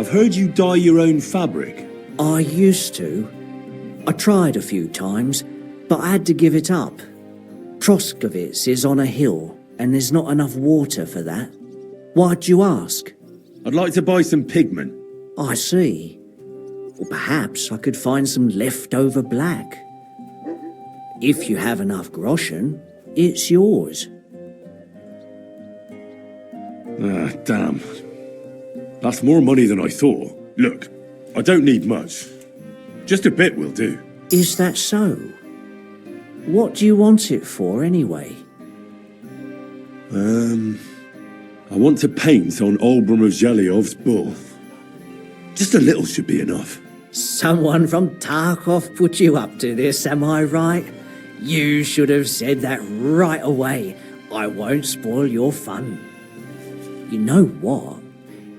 I've heard you dye your own fabric. I used to. I tried a few times, but I had to give it up. Troskovitz is on a hill, and there's not enough water for that. Why'd you ask? I'd like to buy some pigment. I see. Or perhaps I could find some leftover black. If you have enough groschen, it's yours. Ah, damn. That's more money than I thought. Look, I don't need much. Just a bit will do. Is that so? What do you want it for, anyway? I want to paint on Olbram of Zhelyov's bull. Just a little should be enough. Someone from Tarkov put you up to this, am I right? You should have said that right away. I won't spoil your fun. You know what?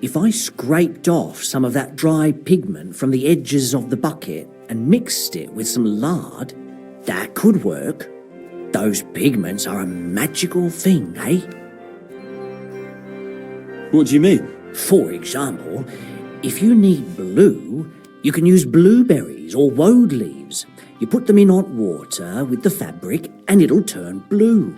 If I scraped off some of that dry pigment from the edges of the bucket and mixed it with some lard, that could work. Those pigments are a magical thing, eh? What do you mean? For example, if you need blue, you can use blueberries or woad leaves. You put them in hot water with the fabric and it'll turn blue.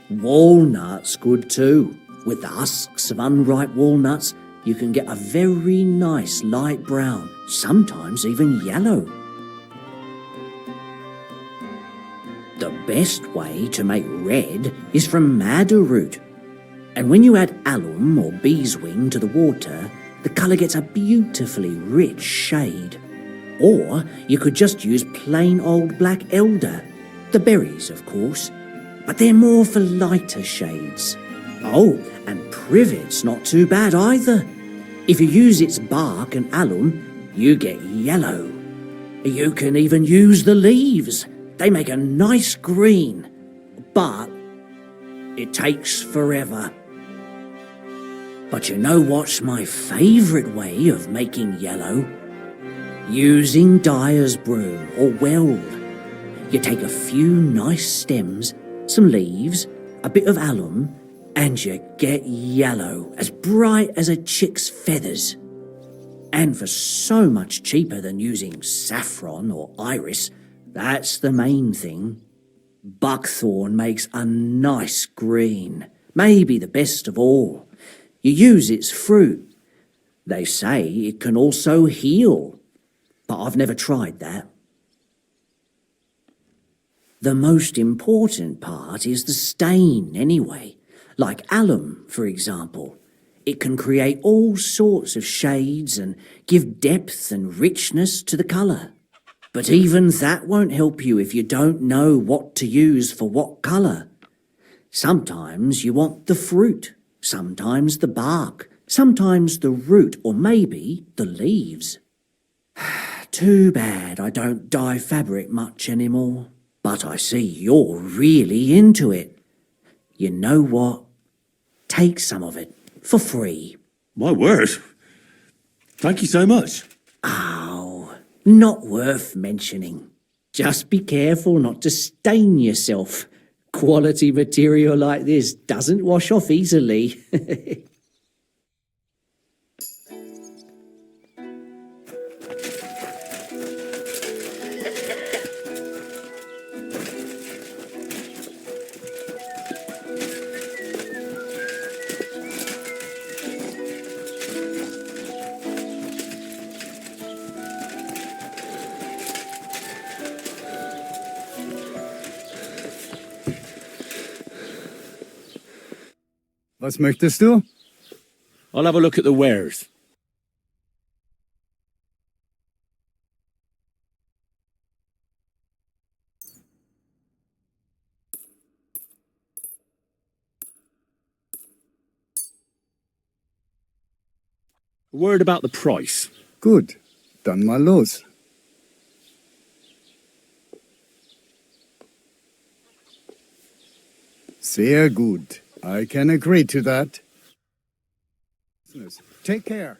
Walnuts good too. With the husks of unripe walnuts, you can get a very nice light brown, sometimes even yellow. The best way to make red is from madder root. And when you add alum or beeswing to the water, the colour gets a beautifully rich shade. Or you could just use plain old black elder. The berries, of course, but they're more for lighter shades. Oh, and privet's not too bad either. If you use its bark and alum, you get yellow. You can even use the leaves. They make a nice green, but it takes forever. But you know what's my favourite way of making yellow? Using dyer's broom or weld. You take a few nice stems, some leaves, a bit of alum, and you get yellow, as bright as a chick's feathers. And for so much cheaper than using saffron or iris, that's the main thing. Buckthorn makes a nice green, maybe the best of all. You use its fruit. They say it can also heal, but I've never tried that. The most important part is the stain anyway. Like alum, for example. It can create all sorts of shades and give depth and richness to the colour. But even that won't help you if you don't know what to use for what colour. Sometimes you want the fruit, sometimes the bark, sometimes the root, or maybe the leaves. Too bad I don't dye fabric much anymore. But I see you're really into it. You know what? Take some of it for free. My word. Thank you so much. Oh, not worth mentioning. Just be careful not to stain yourself. Quality material like this doesn't wash off easily. Was möchtest du? I'll have a look at the wares. A word about the price. Gut, dann mal los. Sehr gut. I can agree to that. Take care.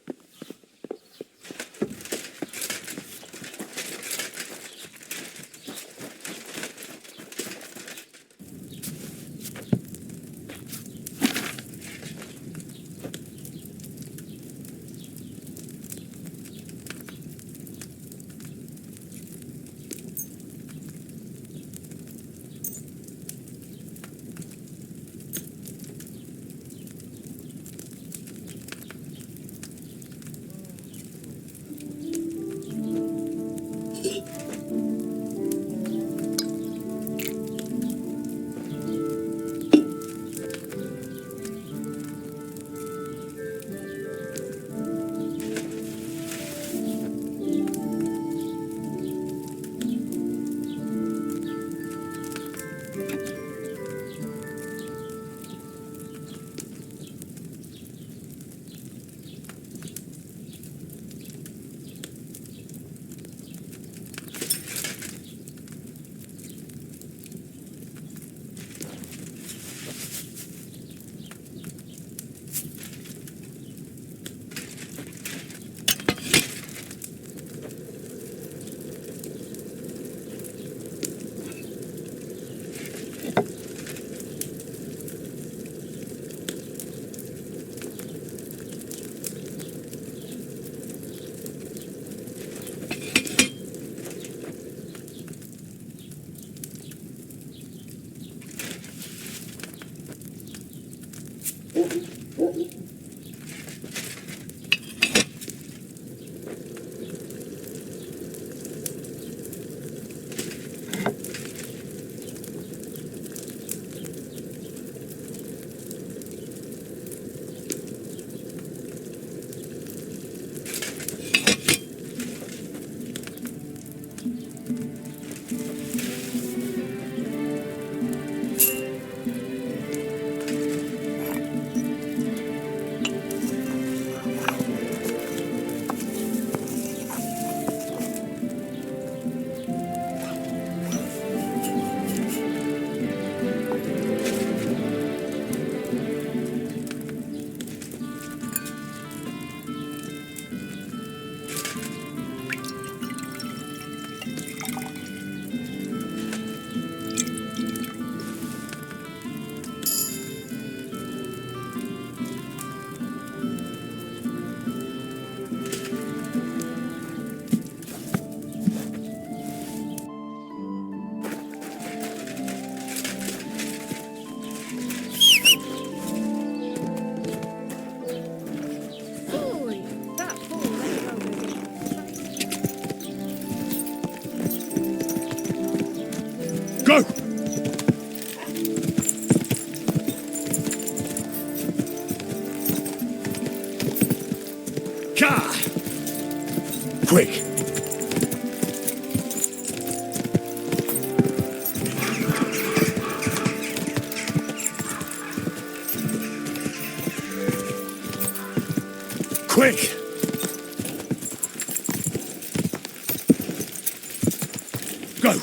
Go! Ka! Quick! Quick! Go!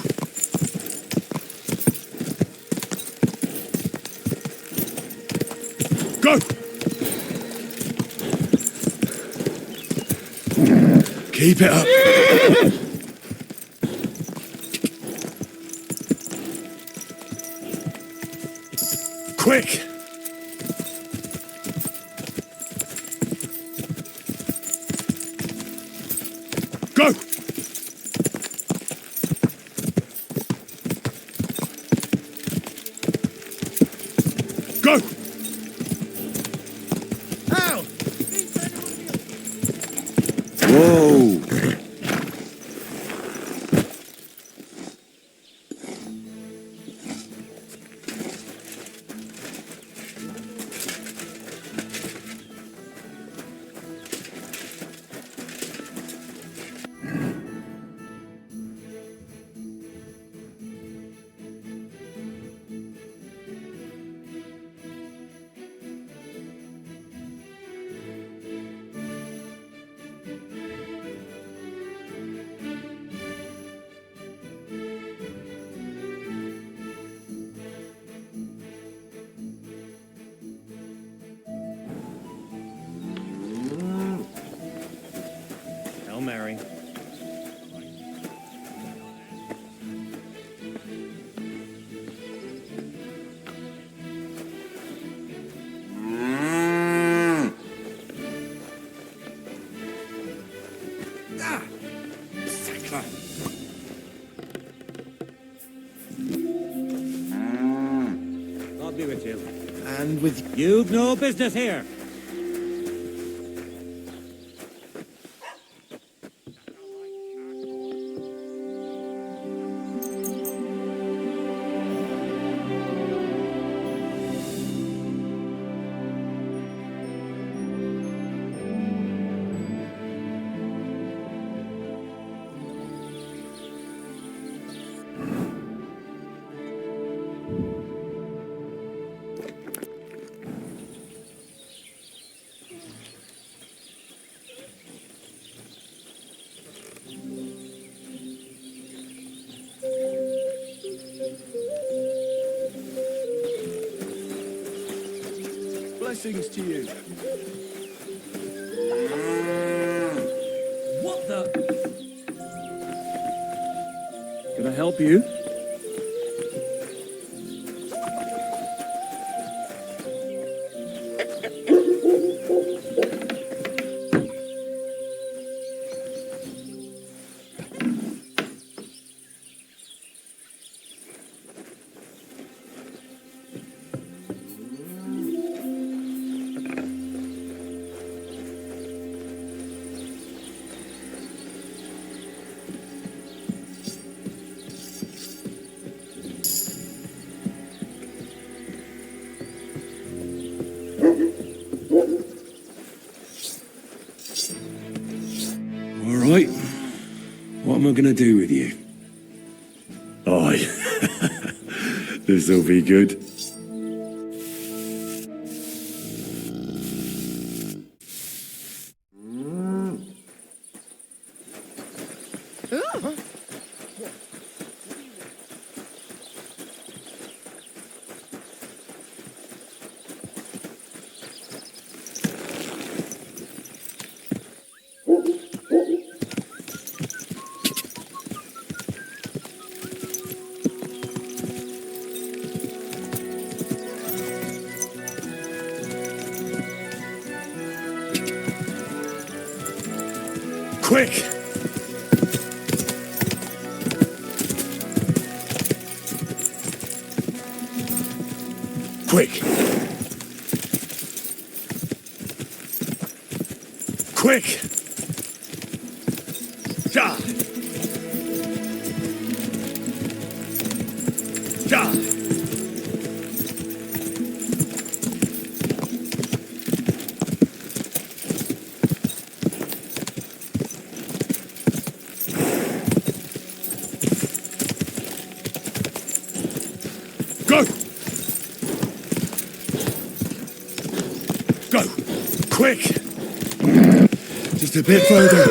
Go! Keep it up. Quick! Go! Go! Ow! Whoa! Hail Mary. God be with you. And with You've no business here. blessings to you. What the? Can I help you? All right. What am I going to do with you? Aye. This'll be good. Quick! Quick! Quick! Ja! Die! Go! Go! Quick! Just a bit further.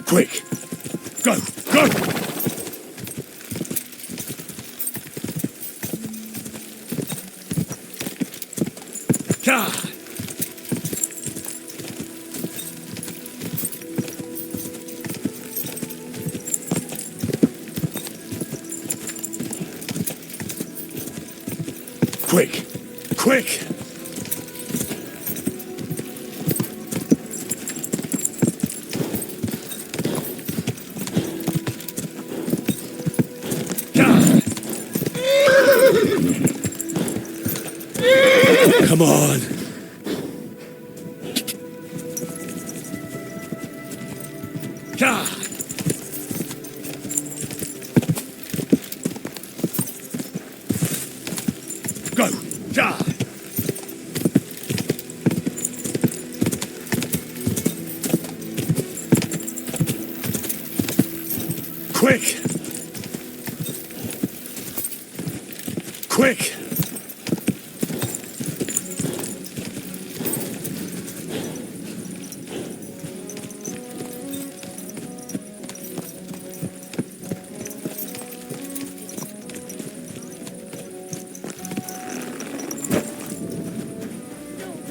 Quick! Go! Go! God! Quick! Quick! God! Come on! God! Go! God! Quick! Quick!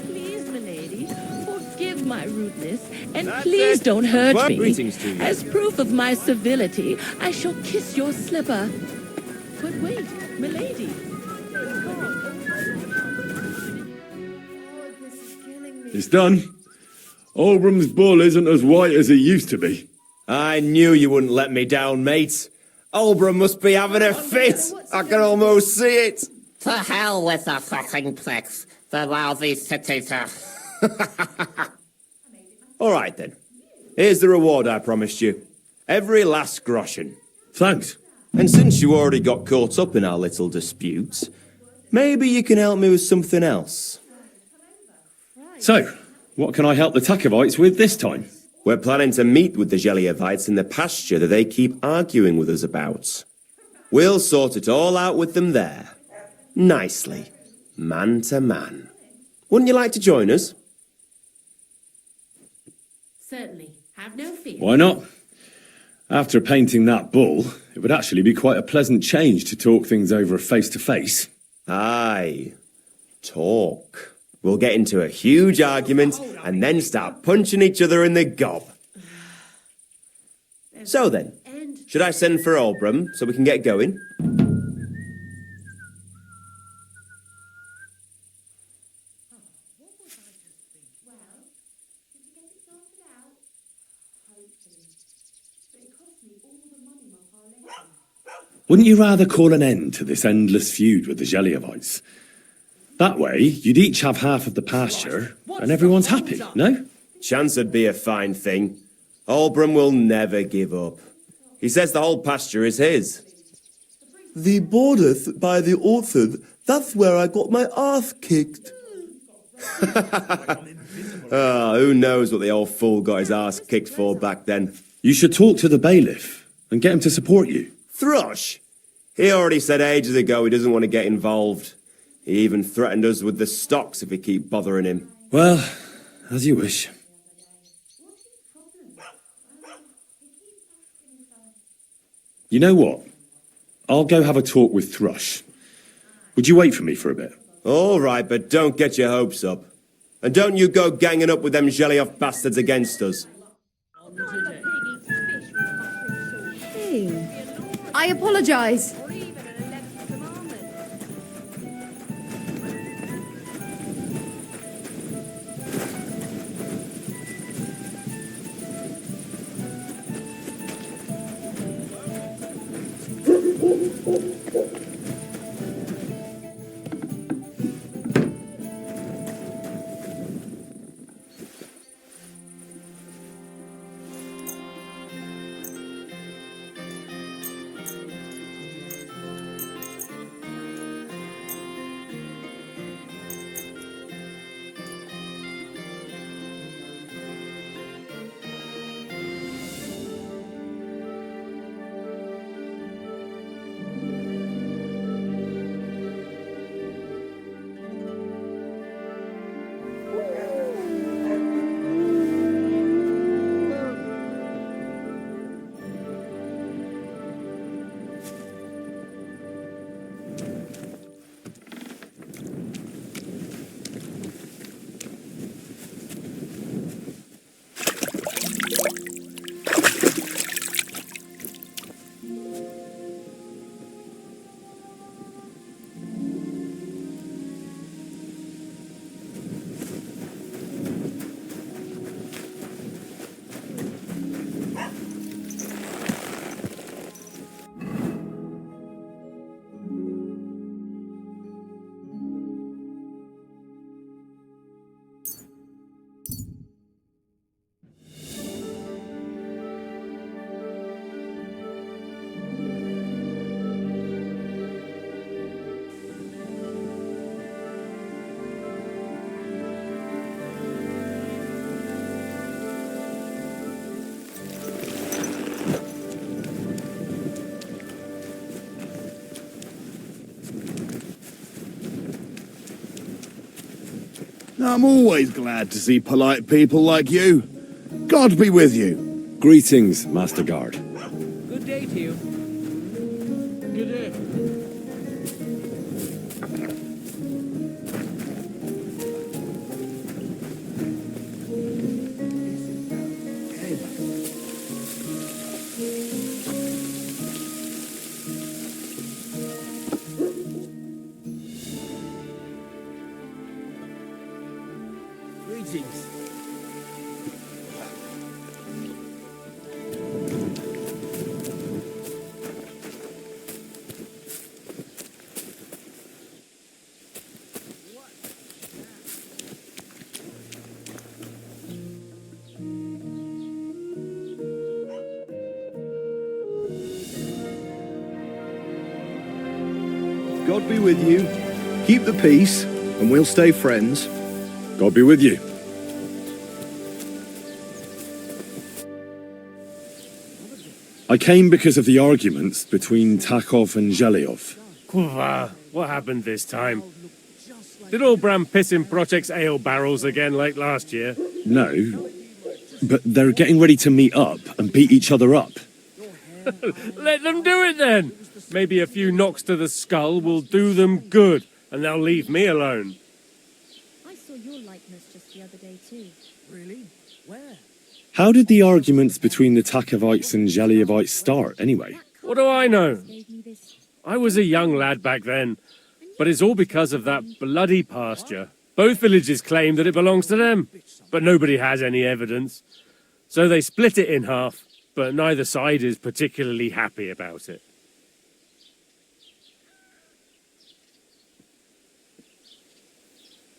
Please, milady, forgive my rudeness, and That's please it. don't hurt Well, me. greetings to you. As proof of my civility, I shall kiss your slipper. But wait, milady. It's done. Olbram's bull isn't as white as it used to be. I knew you wouldn't let me down, mate. Olbram must be having a fit. I can almost see it. To hell with the fucking pricks. The lousy cities are... All right, then. Here's the reward I promised you. Every last groschen. Thanks. And since you already got caught up in our little dispute, maybe you can help me with something else. So, what can I help the Takovites with this time? We're planning to meet with the Geliovites in the pasture that they keep arguing with us about. We'll sort it all out with them there. Nicely. Man to man. Wouldn't you like to join us? Certainly. Have no fear. Why not? After painting that bull, it would actually be quite a pleasant change to talk things over face to face. Aye. Talk. We'll get into a huge argument and then start punching each other in the gob. So then, should I send for Olbram so we can get going? Wouldn't you rather call an end to this endless feud with the Geliovites? That way, you'd each have half of the pasture, and everyone's happy, no? Chance would be a fine thing. Olbram will never give up. He says the whole pasture is his. The border by the orchard, that's where I got my ass kicked. Who knows what the old fool got his ass kicked for back then. You should talk to the bailiff and get him to support you. Thrush! He already said ages ago he doesn't want to get involved. He even threatened us with the stocks if we keep bothering him. Well, as you wish. You know what? I'll go have a talk with Thrush. Would you wait for me for a bit? All right, but don't get your hopes up. And don't you go ganging up with them Gelioff bastards against us. Hey. I apologize. I'm always glad to see polite people like you. God be with you. Greetings, Master Guard. Good day to you. Good day. Greetings. God be with you. Keep the peace, and we'll stay friends. God be with you. I came because of the arguments between Takov and Zhelyov. Kurwa, what happened this time? Did all Bram piss in Project's ale barrels again like last year? No, but they're getting ready to meet up and beat each other up. Let them do it then! Maybe a few knocks to the skull will do them good, and they'll leave me alone. I saw your likeness just the other day too. Really? Where? How did the arguments between the Takovites and Zhelyevites start, anyway? What do I know? Gave me this. I was a young lad back then, but it's all because of that bloody pasture. Both villages claim that it belongs to them, but nobody has any evidence. So they split it in half, but neither side is particularly happy about it.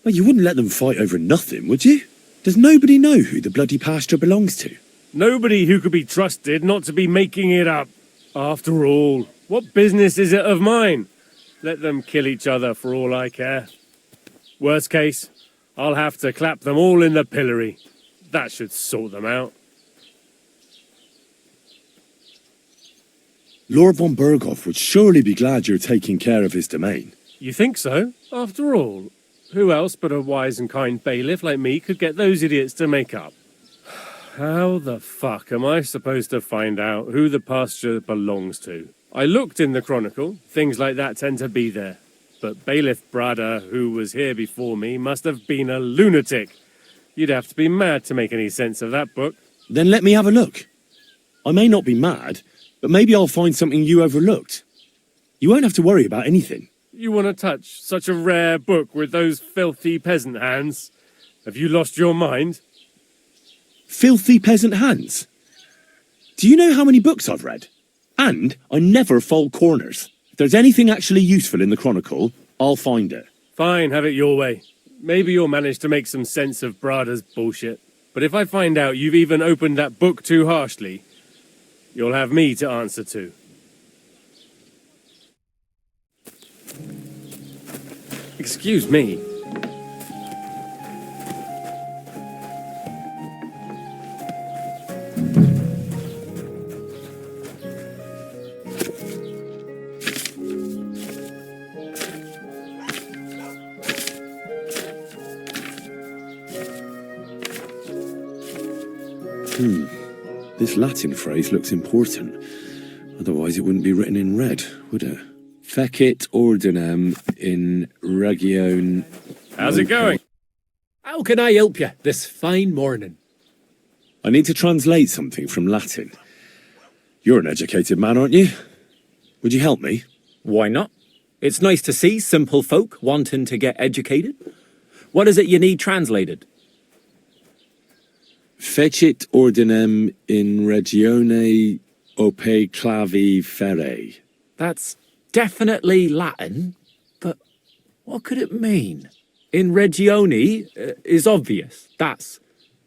Well, you wouldn't let them fight over nothing, would you? Does nobody know who the bloody pasture belongs to? Nobody who could be trusted not to be making it up. After all, what business is it of mine? Let them kill each other for all I care. Worst case, I'll have to clap them all in the pillory. That should sort them out. Lord von Berghoff would surely be glad you're taking care of his domain. You think so? After all, who else but a wise and kind bailiff like me could get those idiots to make up? How the fuck am I supposed to find out who the pasture belongs to? I looked in the Chronicle. Things like that tend to be there. But Bailiff Brada, who was here before me, must have been a lunatic. You'd have to be mad to make any sense of that book. Then let me have a look. I may not be mad, but maybe I'll find something you overlooked. You won't have to worry about anything. You want to touch such a rare book with those filthy peasant hands? Have you lost your mind? Filthy peasant hands? Do you know how many books I've read? And I never fold corners. If there's anything actually useful in the Chronicle, I'll find it. Fine, have it your way. Maybe you'll manage to make some sense of Brada's bullshit. But if I find out you've even opened that book too harshly, you'll have me to answer to. Excuse me. This Latin phrase looks important. Otherwise it wouldn't be written in red, would it? Fecit ordinem in region... How's it going? How can I help you this fine morning? I need to translate something from Latin. You're an educated man, aren't you? Would you help me? Why not? It's nice to see simple folk wanting to get educated. What is it you need translated? Fecit ordinem in regione ope clavi ferre. That's definitely Latin, but what could it mean? In regione is obvious. That's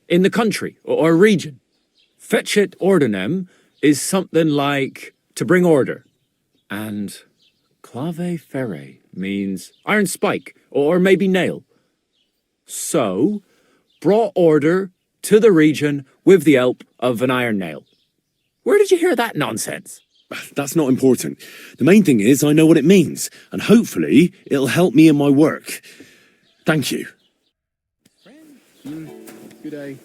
in the country or region. Fecit ordinem is something like to bring order. And clave ferre means iron spike or maybe nail. So, brought order to the region with the help of an iron nail. Where did you hear that nonsense? That's not important. The main thing is I know what it means, and hopefully it'll help me in my work. Thank you. Good day.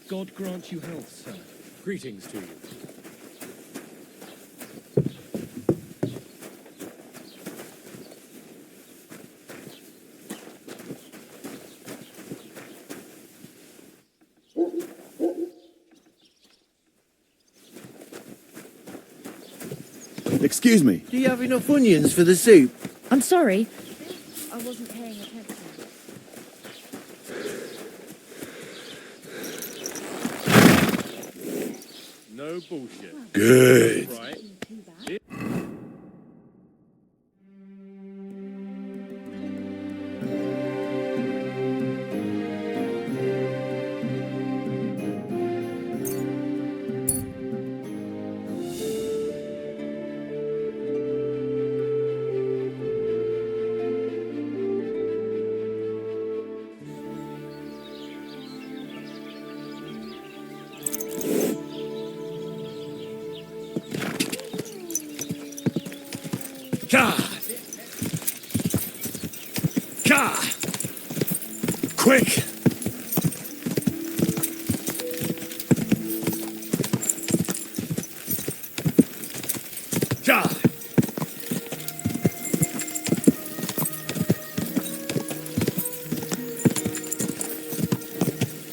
God grant you health, sir. Greetings to you. Excuse me. Do you have enough onions for the soup? I'm sorry. I wasn't paying attention. No bullshit. Good. Right. Quick! Ja!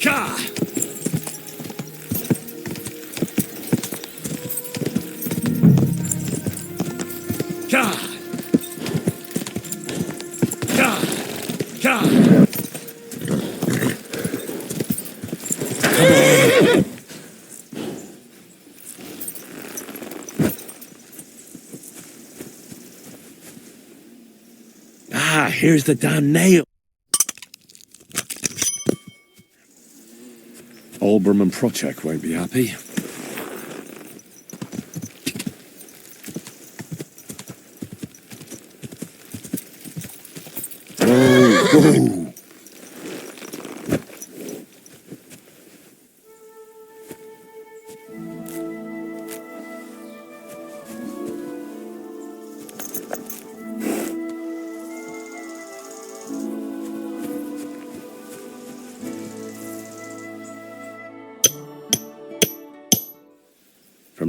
Ka! Ka! Ka! Ka! Here's the damn nail. Olbram and Procek won't be happy. Whoa, whoa.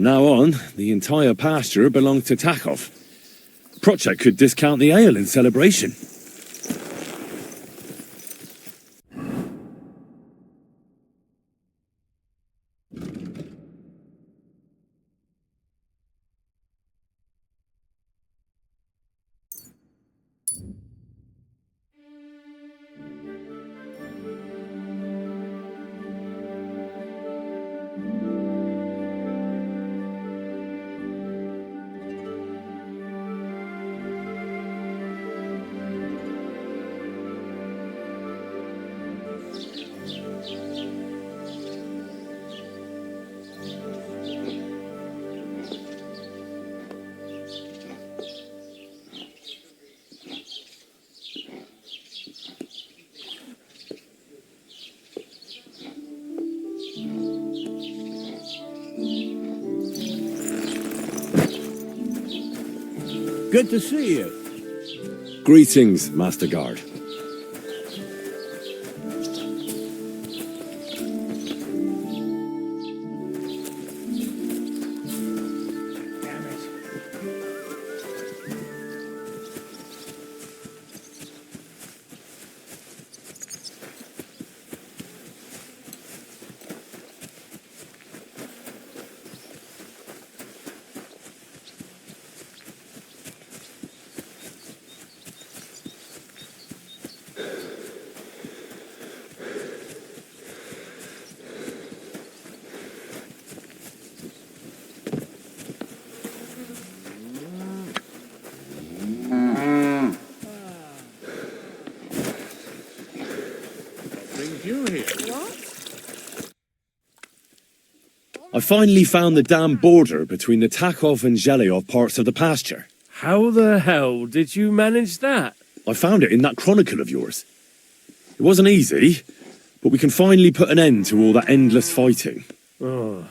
From now on, the entire pasture belongs to Takov. Project could discount the ale in celebration. Good to see you. Greetings, Master Guard. I finally found the damn border between the Takov and Zhelyov parts of the pasture. How the hell did you manage that? I found it in that chronicle of yours. It wasn't easy, but we can finally put an end to all that endless fighting. Oh,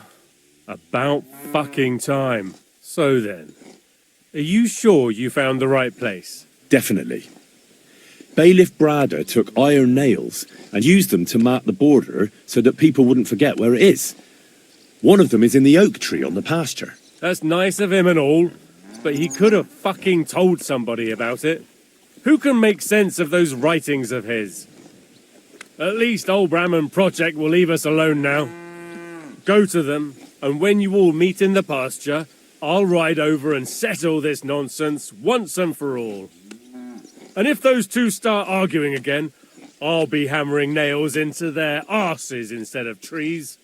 about fucking time. So then, are you sure you found the right place? Definitely. Bailiff Brada took iron nails and used them to mark the border so that people wouldn't forget where it is. One of them is in the oak tree on the pasture. That's nice of him and all, but he could have fucking told somebody about it. Who can make sense of those writings of his? At least old Brahman Project will leave us alone now. Go to them, and when you all meet in the pasture, I'll ride over and settle this nonsense once and for all. And if those two start arguing again, I'll be hammering nails into their arses instead of trees.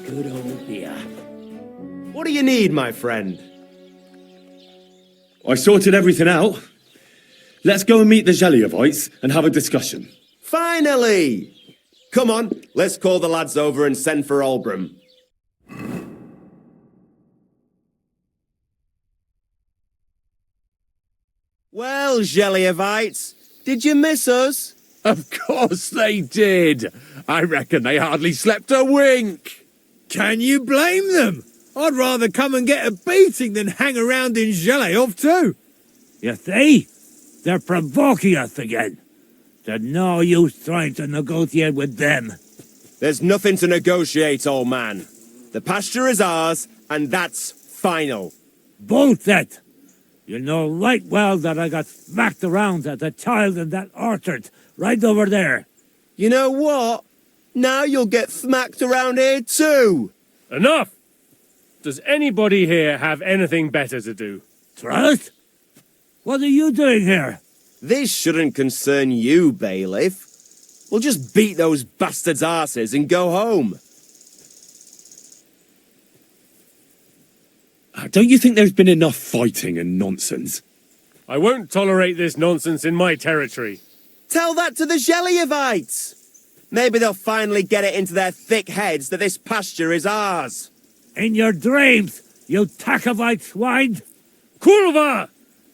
Good old beer. What do you need, my friend? I sorted everything out. Let's go and meet the Zhelyevites and have a discussion. Finally! Come on, let's call the lads over and send for Olbram. Well, Zhelyevites, did you miss us? Of course they did. I reckon they hardly slept a wink. Can you blame them? I'd rather come and get a beating than hang around in Zhelyov too. You see? They're provoking us again. There's no use trying to negotiate with them. There's nothing to negotiate, old man. The pasture is ours, and that's final. Bullshit! You know right well that I got smacked around as a child in that orchard, right over there. You know what? Now you'll get smacked around here too. Enough! Does anybody here have anything better to do? Trust? What are you doing here? This shouldn't concern you, bailiff. We'll just beat those bastards' arses and go home. Don't you think there's been enough fighting and nonsense? I won't tolerate this nonsense in my territory. Tell that to the Gelievites. Maybe they'll finally get it into their thick heads that this pasture is ours. In your dreams, you Takavite swine! Kurva!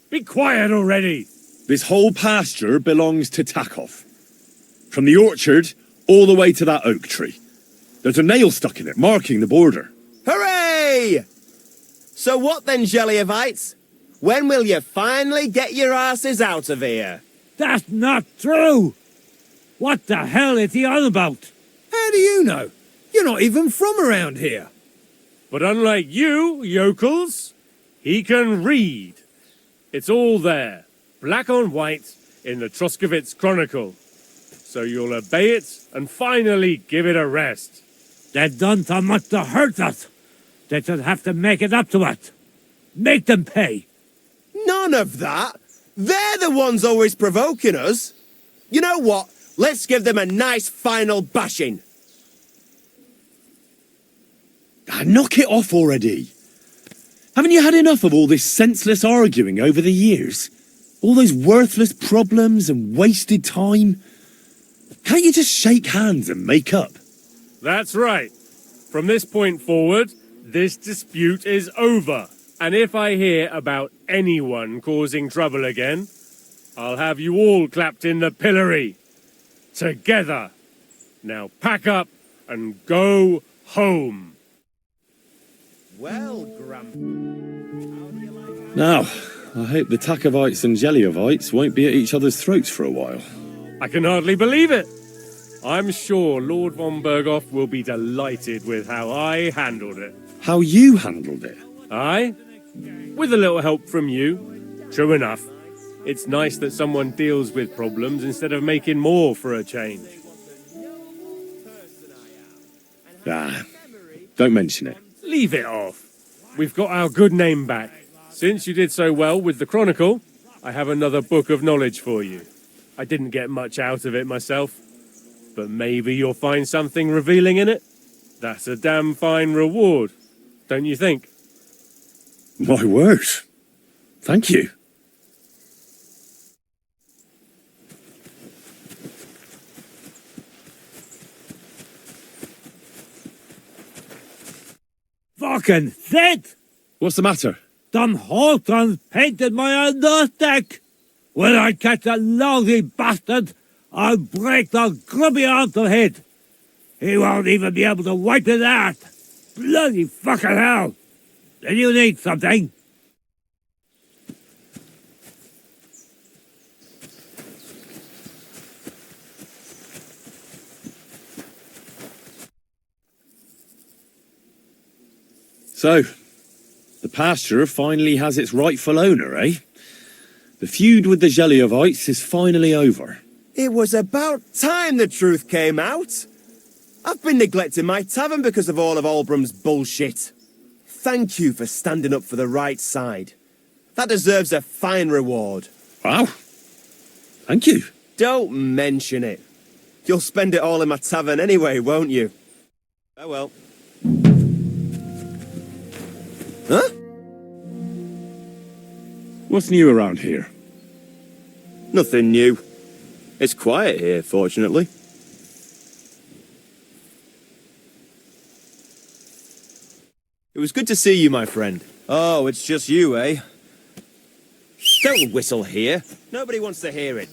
Be quiet already! This whole pasture belongs to Takov. From the orchard all the way to that oak tree. There's a nail stuck in it, marking the border. Hooray! So what then, Gelievites? When will you finally get your asses out of here? That's not true! What the hell is he on about? How do you know? You're not even from around here. But unlike you, yokels, he can read. It's all there, black on white, in the Troskovitz Chronicle. So you'll obey it and finally give it a rest. They've done so much to hurt us. They should have to make it up to us. Make them pay. None of that. They're the ones always provoking us. You know what? Let's give them a nice final bashing. Knock it off already. Haven't you had enough of all this senseless arguing over the years? All those worthless problems and wasted time? Can't you just shake hands and make up? That's right. From this point forward, this dispute is over. And if I hear about anyone causing trouble again, I'll have you all clapped in the pillory. Together. Now pack up and go home. Well, Grandpa. Now, I hope the Takovites and Gelievites won't be at each other's throats for a while. I can hardly believe it. I'm sure Lord von Berghoff will be delighted with how I handled it. How you handled it? Aye? With a little help from you. True enough. It's nice that someone deals with problems instead of making more for a change. Don't mention it. Leave it off. We've got our good name back. Since you did so well with the Chronicle, I have another book of knowledge for you. I didn't get much out of it myself, but maybe you'll find something revealing in it. That's a damn fine reward, don't you think? My word. Thank you. Fucking shit! What's the matter? Some Holtons painted my underdeck. When I catch that lousy bastard, I'll break the grubby arm to head. He won't even be able to wipe his ass. Bloody fucking hell! Then you need something. So, the pasture finally has its rightful owner, eh? The feud with the Gelievites is finally over. It was about time the truth came out. I've been neglecting my tavern because of all of Albrum's bullshit. Thank you for standing up for the right side. That deserves a fine reward. Wow. Thank you. Don't mention it. You'll spend it all in my tavern anyway, won't you? Oh well. Huh? What's new around here? Nothing new. It's quiet here, fortunately. It was good to see you, my friend. Oh, it's just you, eh? Don't whistle here. Nobody wants to hear it.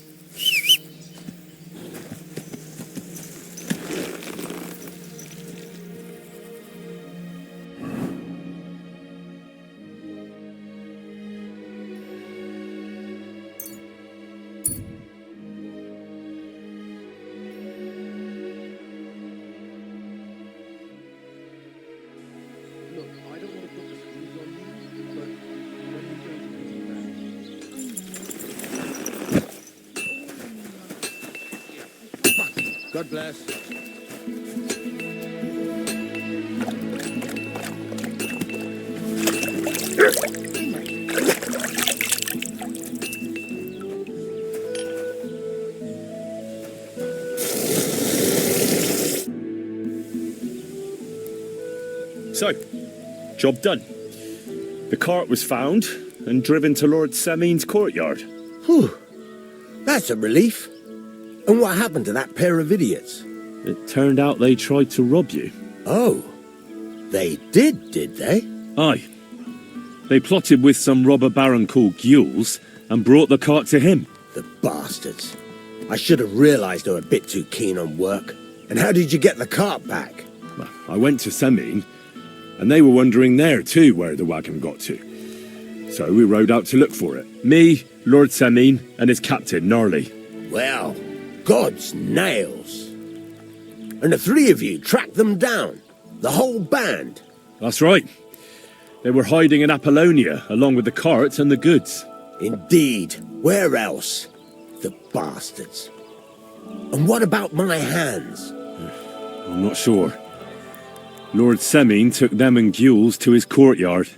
Look, I don't want to put the screws on you, but when you go to the back, God bless. So, job done. The cart was found and driven to Lord Semin's courtyard. Whew. That's a relief. And what happened to that pair of idiots? It turned out they tried to rob you. Oh. They did they? Aye. They plotted with some robber baron called Gules and brought the cart to him. The bastards. I should have realised they were a bit too keen on work. And how did you get the cart back? Well, I went to Semin, and they were wondering there too where the wagon got to. So we rode out to look for it. Me, Lord Semin, and his captain, Gnarly. Well, God's nails. And the three of you tracked them down? The whole band? That's right. They were hiding in Apollonia, along with the carts and the goods. Indeed. Where else? The bastards. And what about my hands? I'm not sure. Lord Semin took them and Gules to his courtyard.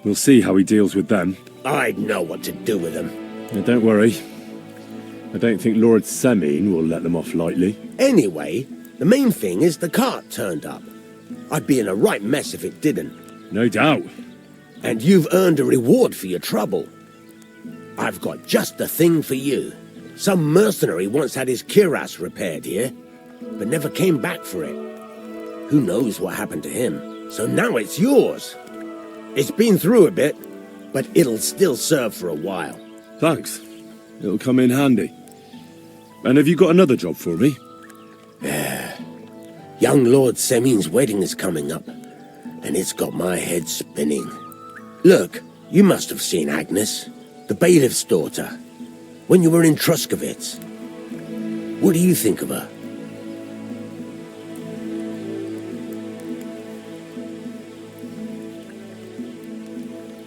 We'll see how he deals with them. I'd know what to do with them. Now, don't worry. I don't think Lord Semin will let them off lightly. Anyway, the main thing is the cart turned up. I'd be in a right mess if it didn't. No doubt. And you've earned a reward for your trouble. I've got just the thing for you. Some mercenary once had his cuirass repaired here, but never came back for it. Who knows what happened to him? So now it's yours. It's been through a bit, but it'll still serve for a while. Thanks. It'll come in handy. And have you got another job for me? Young Lord Semin's wedding is coming up, and it's got my head spinning. Look, you must have seen Agnes, the bailiff's daughter, when you were in Truskovitz. What do you think of her?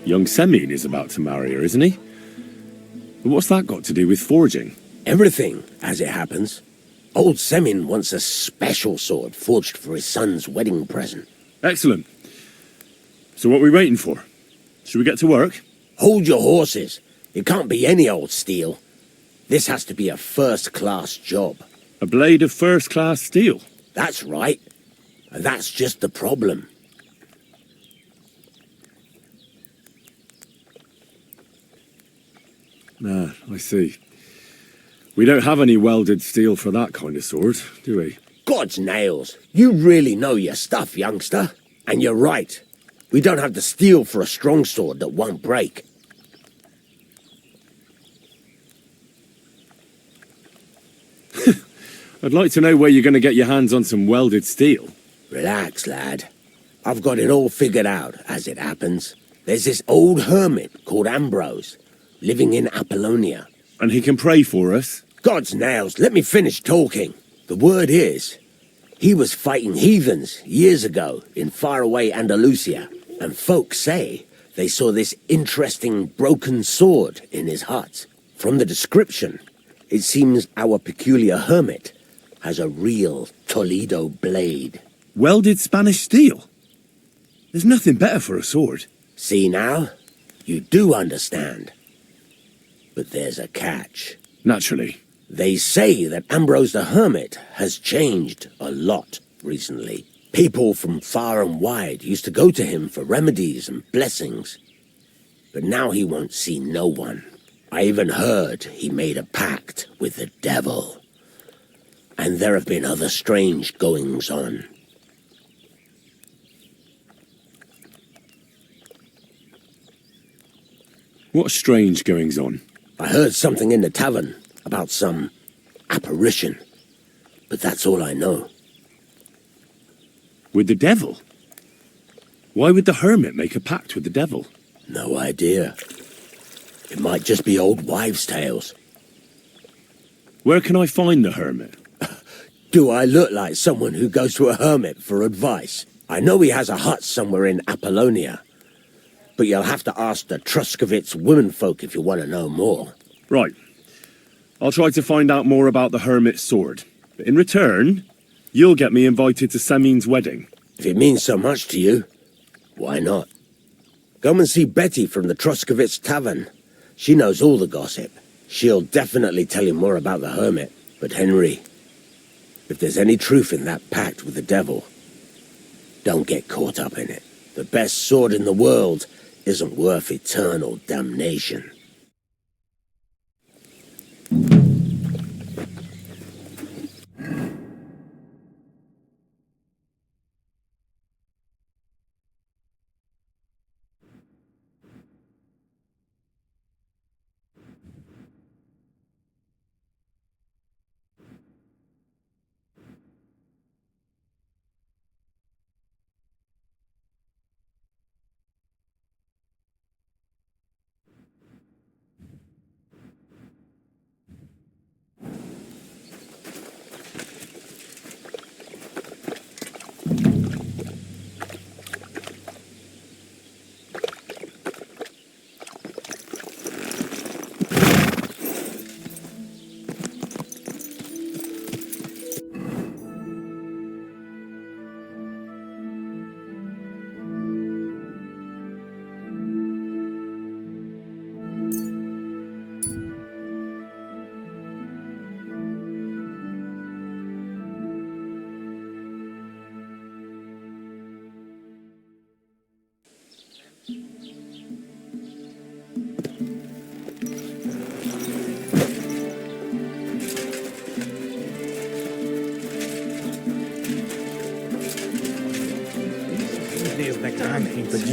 Young Semin is about to marry her, isn't he? But what's that got to do with forging? Everything, as it happens. Old Semin wants a special sword forged for his son's wedding present. Excellent. So what are we waiting for? Should we get to work? Hold your horses. It can't be any old steel. This has to be a first-class job. A blade of first-class steel? That's right. And that's just the problem. Ah, I see. We don't have any welded steel for that kind of sword, do we? God's nails. You really know your stuff, youngster. And you're right. We don't have the steel for a strong sword that won't break. I'd like to know where you're going to get your hands on some welded steel. Relax, lad. I've got it all figured out, as it happens. There's this old hermit called Ambrose, living in Apollonia. And he can pray for us? God's nails, let me finish talking. The word is, he was fighting heathens years ago in faraway Andalusia, and folks say they saw this interesting broken sword in his hut. From the description, it seems our peculiar hermit has a real Toledo blade. Welded Spanish steel? There's nothing better for a sword. See now? You do understand. But there's a catch. Naturally. They say that Ambrose the Hermit has changed a lot recently. People from far and wide used to go to him for remedies and blessings. But now he won't see no one. I even heard he made a pact with the devil. And there have been other strange goings-on. What strange goings-on? I heard something in the tavern about some apparition. But that's all I know. With the devil? Why would the hermit make a pact with the devil? No idea. It might just be old wives' tales. Where can I find the hermit? Do I look like someone who goes to a hermit for advice? I know he has a hut somewhere in Apollonia. But you'll have to ask the Truskovitz womenfolk if you want to know more. Right. I'll try to find out more about the hermit's sword. But in return, you'll get me invited to Samin's wedding. If it means so much to you, why not? Come and see Betty from the Troskovitz Tavern. She knows all the gossip. She'll definitely tell you more about the hermit. But Henry, if there's any truth in that pact with the devil, don't get caught up in it. The best sword in the world isn't worth eternal damnation.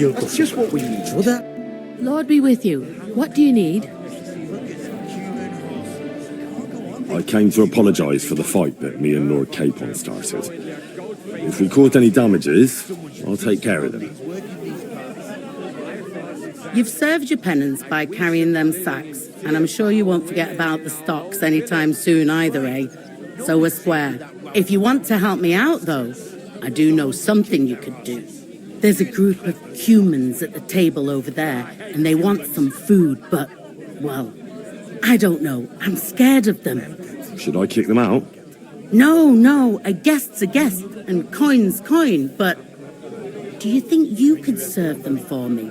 That's just what we need. Lord be with you. What do you need? I came to apologise for the fight that me and Lord Capon started. If we caused any damages, I'll take care of them. You've served your penance by carrying them sacks, and I'm sure you won't forget about the stocks anytime soon either, eh? So we're square. If you want to help me out, though, I do know something you could do. There's a group of humans at the table over there, and they want some food, but, well, I don't know. I'm scared of them. Should I kick them out? No, a guest's a guest, and coin's coin, but do you think you could serve them for me?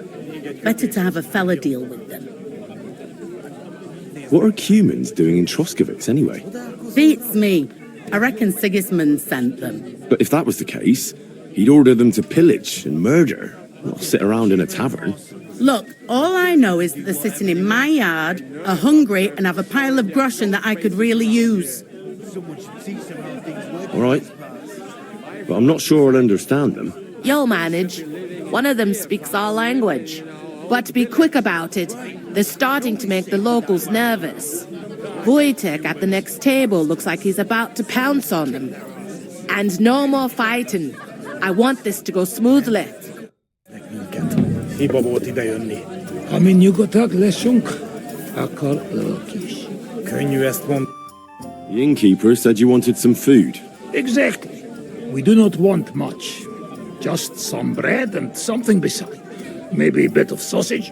Better to have a fella deal with them. What are humans doing in Troskovitz anyway? Beats me. I reckon Sigismund sent them. But if that was the case, he'd order them to pillage and murder, not sit around in a tavern. Look, all I know is that they're sitting in my yard, are hungry, and have a pile of groschen that I could really use. All right. But I'm not sure I'll understand them. You'll manage. One of them speaks our language. But be quick about it. They're starting to make the locals nervous. Wojtek at the next table looks like he's about to pounce on them. And no more fighting. I want this to go smoothly. Ami nyugodtak leszünk, akkor ők is. Könnyű ezt mondani. The innkeeper said you wanted some food. Exactly. We do not want much. Just some bread and something beside. Maybe a bit of sausage.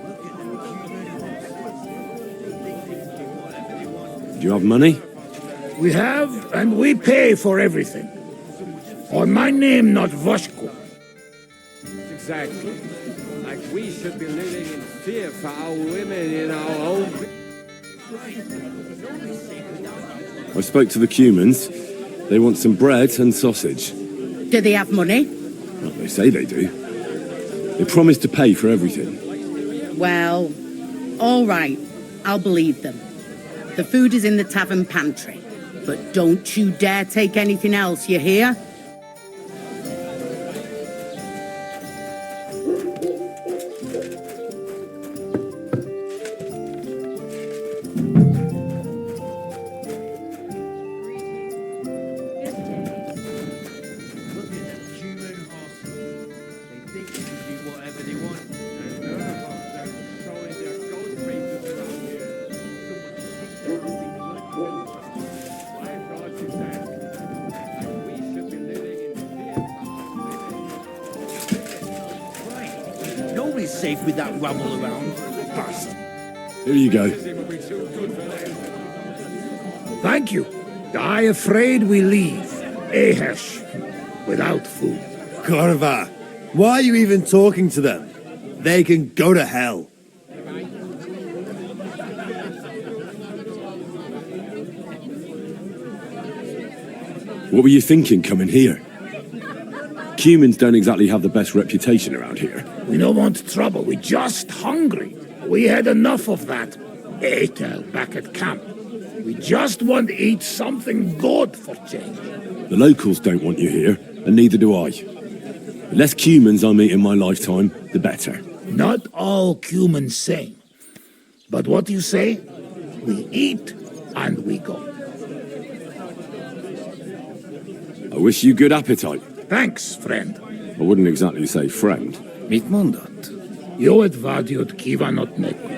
Do you have money? We have, and we pay for everything. On my name, not Voshko. Exactly. Like we should be living in fear for our women in our own... I spoke to the Cumans. They want some bread and sausage. Do they have money? Well, they say they do. They promised to pay for everything. Well, all right. I'll believe them. The food is in the tavern pantry. But don't you dare take anything else, you hear? Nobody's safe with that rabble around. Bust. Here you go. Thank you. I afraid we leave, Ahesh, without food. Korva, why are you even talking to them? They can go to hell. What were you thinking coming here? Humans don't exactly have the best reputation around here. We don't want trouble, we're just hungry. We had enough of that Atel back at camp. We just want to eat something good for change. The locals don't want you here, and neither do I. The less humans I meet in my lifetime, the better. Not all humans same. But what you say? We eat and we go. I wish you good appetite. Thanks, friend. I wouldn't exactly say friend. Mit mondott? Jót vágyott kívánott nekünk.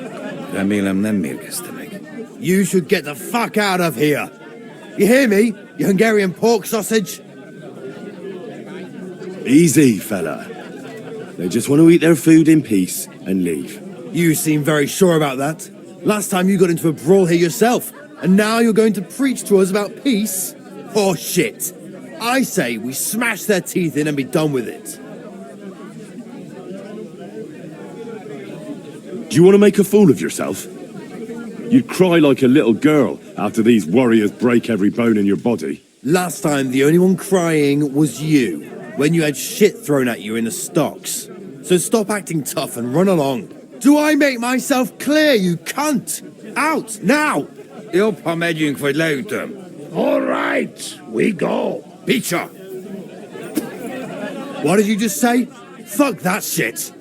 Remélem nem mérgezte meg. You should get the fuck out of here. You hear me, you Hungarian pork sausage? Easy, fella. They just want to eat their food in peace and leave. You seem very sure about that. Last time you got into a brawl here yourself, and now you're going to preach to us about peace? Oh shit. I say we smash their teeth in and be done with it. Do you want to make a fool of yourself? You'd cry like a little girl after these warriors break every bone in your body. Last time the only one crying was you, when you had shit thrown at you in the stocks. So stop acting tough and run along. Do I make myself clear, you cunt? Out, now! Jobb, ha megyünk, vagy leütöm. All right, we go. Peter! What did you just say? Fuck that shit!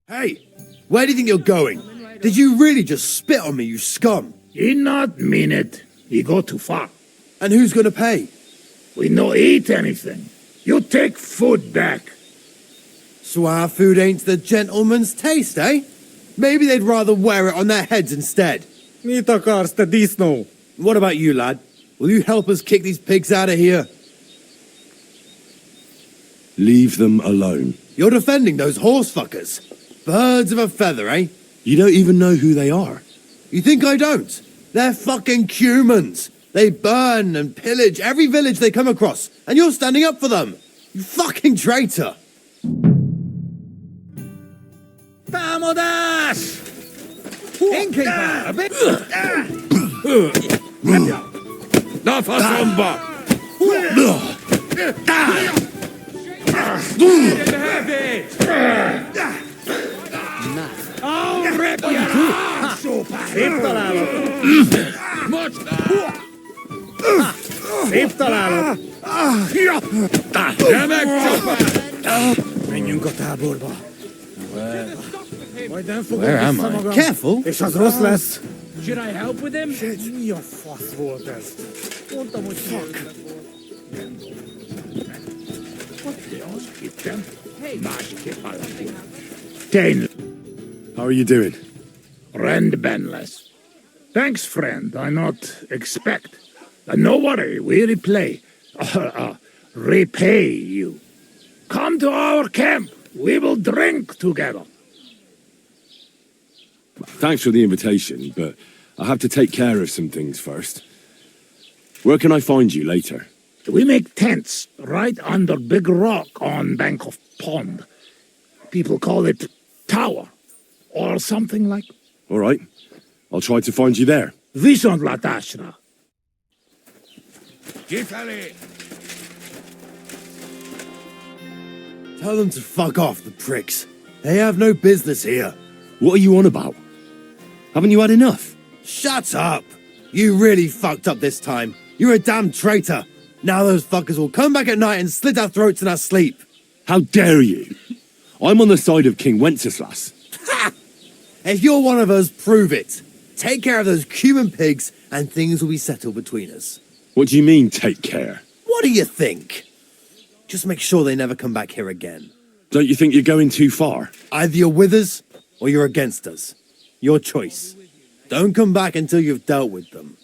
Hey, where do you think you're going? Did you really just spit on me, you scum? He not mean it. He go too far. And who's gonna pay? We no eat anything. You take food back. So our food ain't the gentleman's taste, eh? Maybe they'd rather wear it on their heads instead. Mit akarsz, te disznó? What about you, lad? Will you help us kick these pigs out of here? Leave them alone. You're defending those horse fuckers. Birds of a feather, eh? You don't even know who they are. You think I don't? They're fucking humans. They burn and pillage every village they come across, and you're standing up for them. You fucking traitor. Támadás! Innképpen! A bit... Na faszomba! Szép találat! Szép találat! Ne megcsapál! Menjünk a táborba. Majd nem fogom Where am vissza I? magam. Careful. És az rossz lesz. Should I help with him? Mi a fasz volt ez? Mondtam, hogy fuck. Másképp alakulnak. Tényleg. How are you doing? Rendben lesz. Thanks, friend. I not expect. No worry, we repay you. Come to our camp. We will drink together. Thanks for the invitation, but I have to take care of some things first. Where can I find you later? We make tents right under big rock on bank of pond. People call it tower or something like. All right. I'll try to find you there. Viszontlátásra. Kifelé! Tell them to fuck off, the pricks. They have no business here. What are you on about? Haven't you had enough? Shut up! You really fucked up this time. You're a damn traitor. Now those fuckers will come back at night and slit our throats in our sleep. How dare you? I'm on the side of King Wenceslas. Ha! If you're one of us, prove it. Take care of those Cuban pigs and things will be settled between us. What do you mean, take care? What do you think? Just make sure they never come back here again. Don't you think you're going too far? Either you're with us or you're against us. Your choice. Don't come back until you've dealt with them.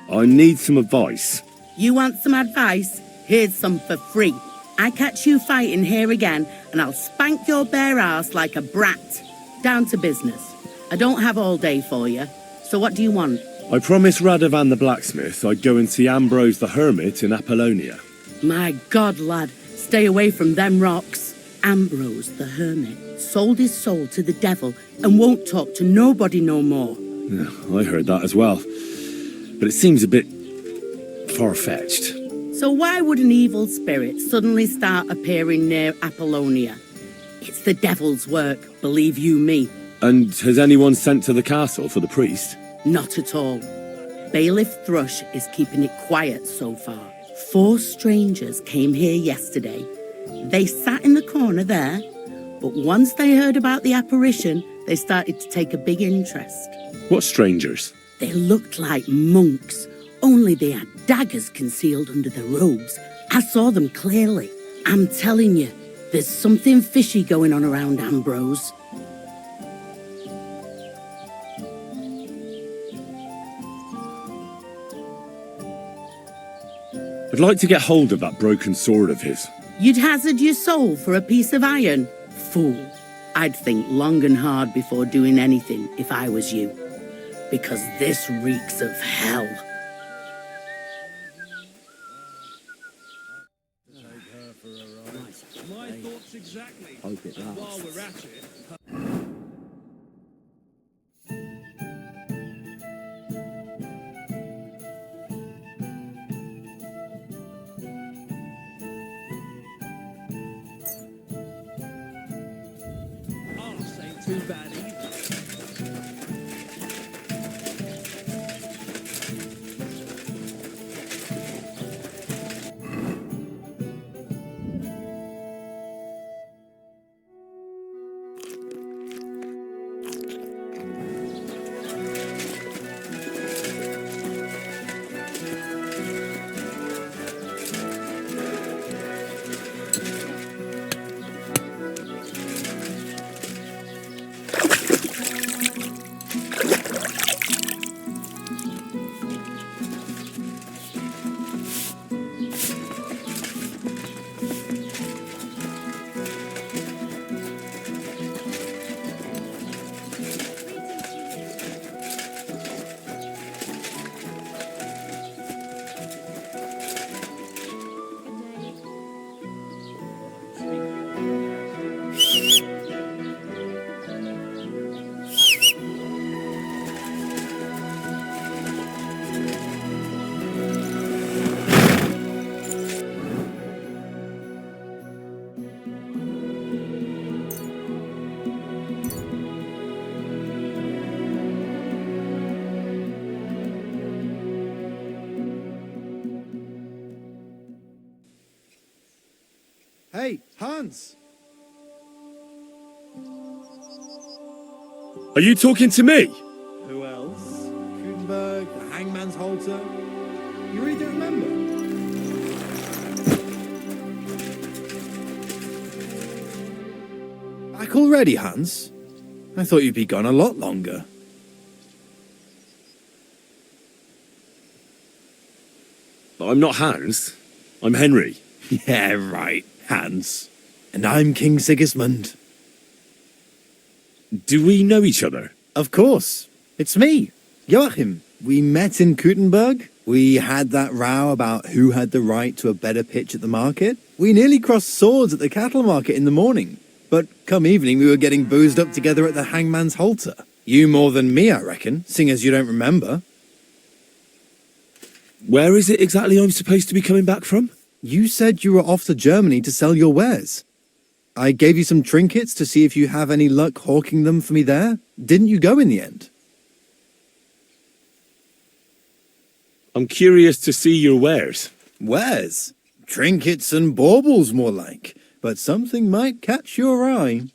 I need some advice. You want some advice? Here's some for free. I catch you fighting here again, and I'll spank your bare ass like a brat. Down to business. I don't have all day for you. So what do you want? I promised Radovan the blacksmith I'd go and see Ambrose the hermit in Apollonia. My God, lad, stay away from them rocks. Ambrose the hermit sold his soul to the devil and won't talk to nobody no more. Yeah, I heard that as well. But it seems a bit far-fetched. So why would an evil spirit suddenly start appearing near Apollonia? It's the devil's work, believe you me. And has anyone sent to the castle for the priest? Not at all. Bailiff Thrush is keeping it quiet so far. 4 strangers came here yesterday. They sat in the corner there, but once they heard about the apparition, they started to take a big interest. What strangers? They looked like monks, only they had daggers concealed under their robes. I saw them clearly. I'm telling you, there's something fishy going on around Ambrose. I'd like to get hold of that broken sword of his. You'd hazard your soul for a piece of iron? Fool. I'd think long and hard before doing anything if I was you. Because this reeks of hell. My thoughts exactly. Hope it lasts. While we're at it. Arse ain't too bad either. Hey, Hans! Are you talking to me? Who else? Gutenberg, the Hangman's Halter. You really don't remember? Back already, Hans? I thought you'd be gone a lot longer. I'm not Hans. I'm Henry. Yeah, right, Hans. And I'm King Sigismund. Do we know each other? Of course. It's me, Joachim. We met in Gutenberg. We had that row about who had the right to a better pitch at the market. We nearly crossed swords at the cattle market in the morning. But come evening, we were getting boozed up together at the Hangman's Halter. You more than me, I reckon, seeing as you don't remember. Where is it exactly I'm supposed to be coming back from? You said you were off to Germany to sell your wares. I gave you some trinkets to see if you have any luck hawking them for me there. Didn't you go in the end? I'm curious to see your wares. Wares? Trinkets and baubles, more like. But something might catch your eye.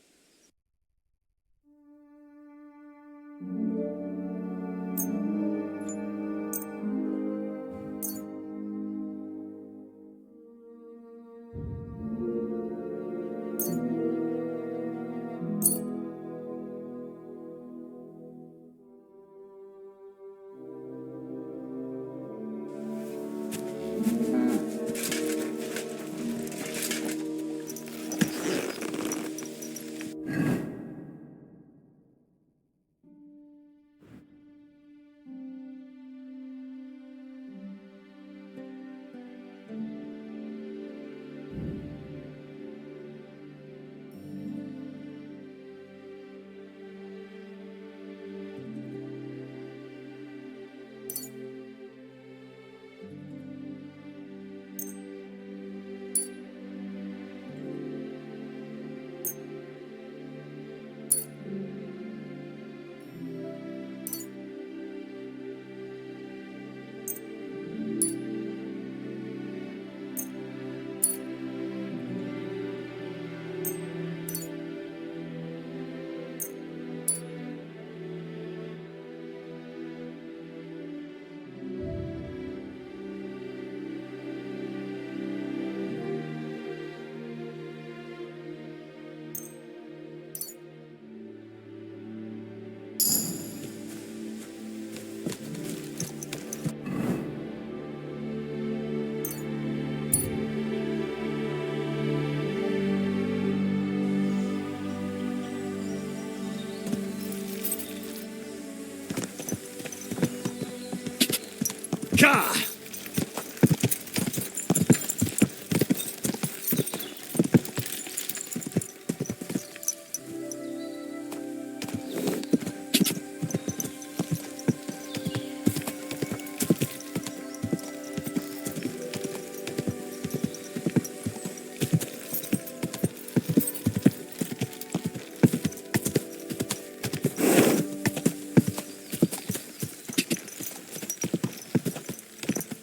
Cha!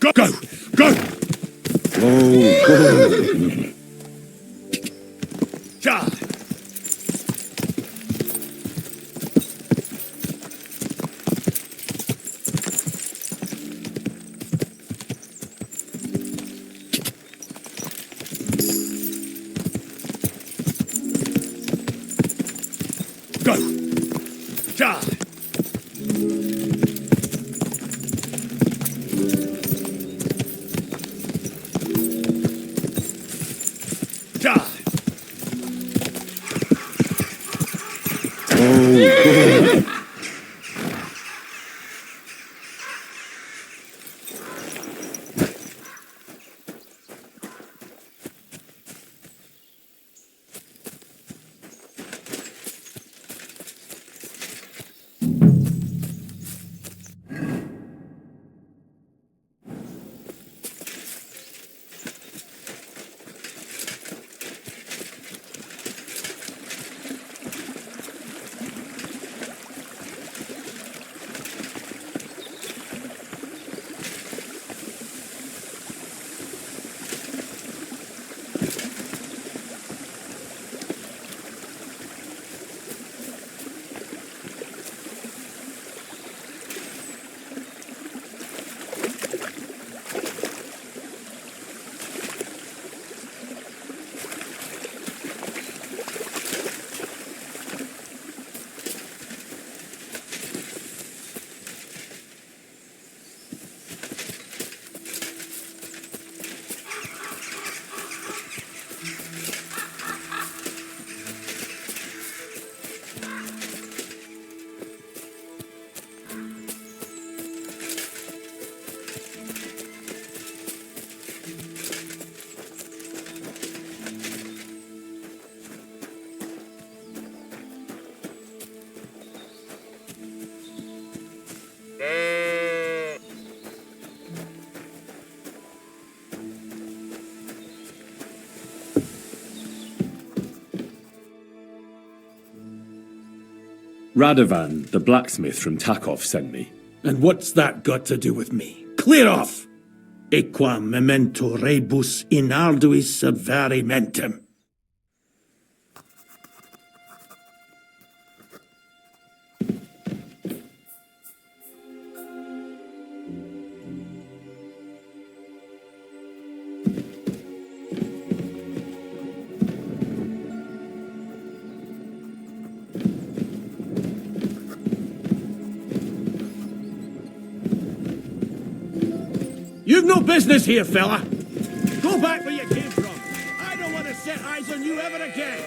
Go! Go! Go! Oh, Cha! Go! Cha! Cha! Radovan, the blacksmith from Takov, sent me. And what's that got to do with me? Clear off! Equam memento rebus in arduis subverimentem. You've no business here, fella. Go back where you came from. I don't want to set eyes on you ever again.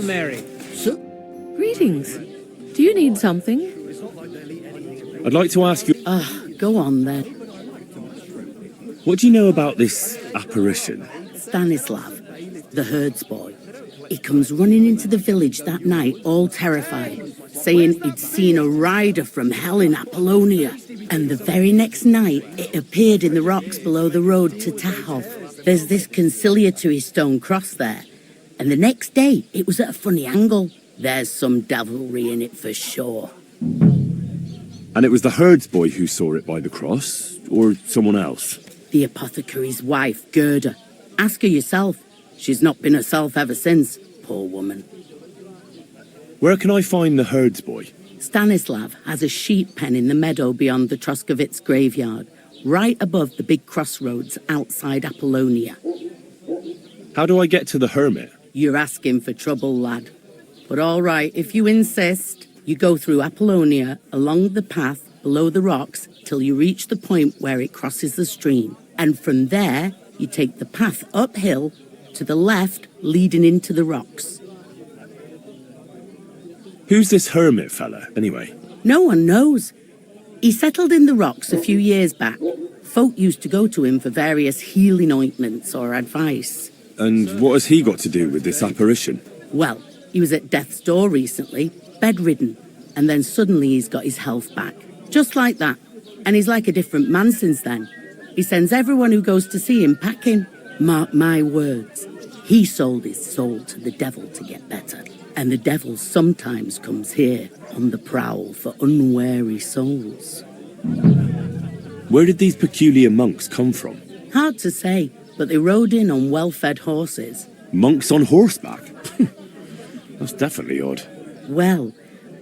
Mary. Greetings. Do you need something? I'd like to ask you, Go on then. what do you know about this apparition? Stanislav, the herds boy. He comes running into the village that night, all terrified, saying he'd seen a rider from hell in Apollonia. And the very next night, it appeared in the rocks below the road to Tahov. There's this conciliatory stone cross there. And the next day, it was at a funny angle. There's some devilry in it for sure. And it was the herds boy who saw it by the cross, or someone else? The apothecary's wife, Gerda. Ask her yourself. She's not been herself ever since, poor woman. Where can I find the herds boy? Stanislav has a sheep pen in the meadow beyond the Troskovitz graveyard, right above the big crossroads outside Apollonia. How do I get to the hermit? You're asking for trouble, lad. But all right, if you insist, you go through Apollonia, along the path below the rocks, till you reach the point where it crosses the stream. And from there, you take the path uphill to the left, leading into the rocks. Who's this hermit fella, anyway? No one knows. He settled in the rocks a few years back. Folk used to go to him for various healing ointments or advice. And what has he got to do with this apparition? Well, he was at death's door recently, bedridden, and then suddenly he's got his health back. Just like that. And he's like a different man since then. He sends everyone who goes to see him packing. Mark my words. He sold his soul to the devil to get better. And the devil sometimes comes here on the prowl for unwary souls. Where did these peculiar monks come from? Hard to say, but they rode in on well-fed horses. Monks on horseback? That's definitely odd. Well,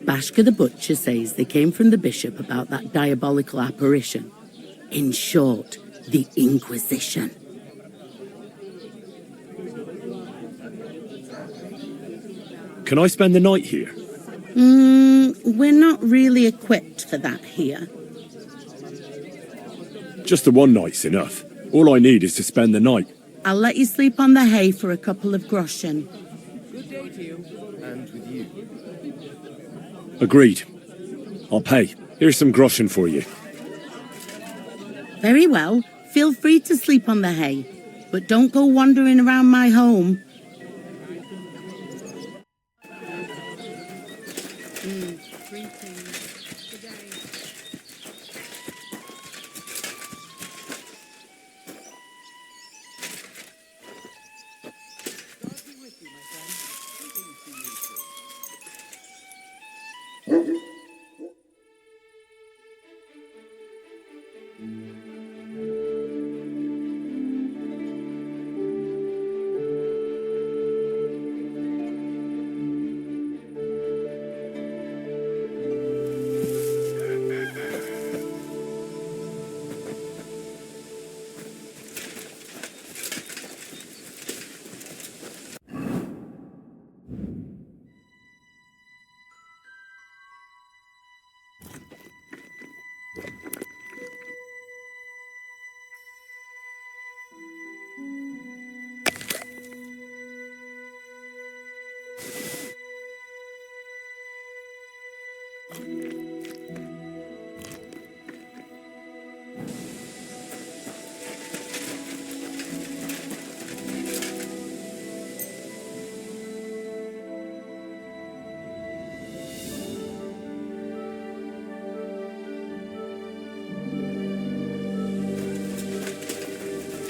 Bashka the Butcher says they came from the bishop about that diabolical apparition. In short, the Inquisition. Can I spend the night here? We're not really equipped for that here. Just the one night's enough. All I need is to spend the night. I'll let you sleep on the hay for a couple of groschen. Good day to you. And with you. Agreed. I'll pay. Here's some groschen for you. Very well. Feel free to sleep on the hay, but don't go wandering around my home.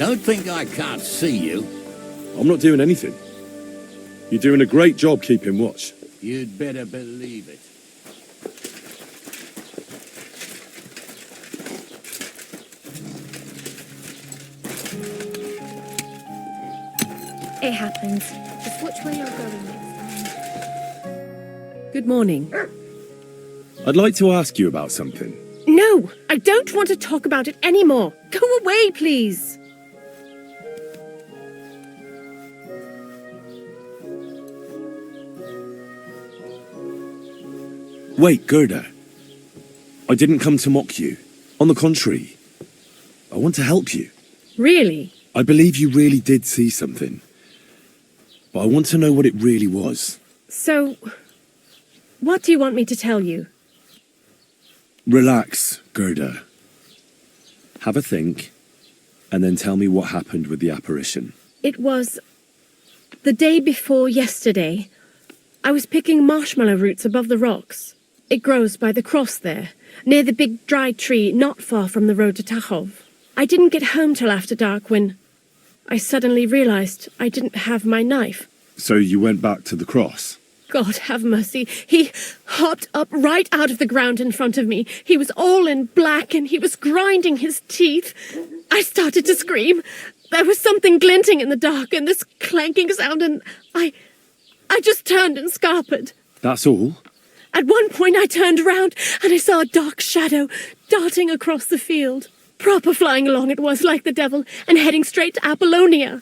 Don't think I can't see you. I'm not doing anything. You're doing a great job keeping watch. You'd better believe it. It happens. Just watch where you're going next time. Good morning. I'd like to ask you about something. No, I don't want to talk about it anymore. Go away, please. Wait, Gerda. I didn't come to mock you. On the contrary, I want to help you. Really? I believe you really did see something. But I want to know what it really was. So, what do you want me to tell you? Relax, Gerda. Have a think, and then tell me what happened with the apparition. It was the day before yesterday. I was picking marshmallow roots above the rocks. It grows by the cross there, near the big dry tree not far from the road to Tachov. I didn't get home till after dark when I suddenly realized I didn't have my knife. So you went back to the cross? God have mercy. He hopped up right out of the ground in front of me. He was all in black and he was grinding his teeth. I started to scream. There was something glinting in the dark and this clanking sound, and I just turned and scarpered. That's all? At one point I turned around and I saw a dark shadow darting across the field. Proper flying along it was, like the devil, and heading straight to Apollonia.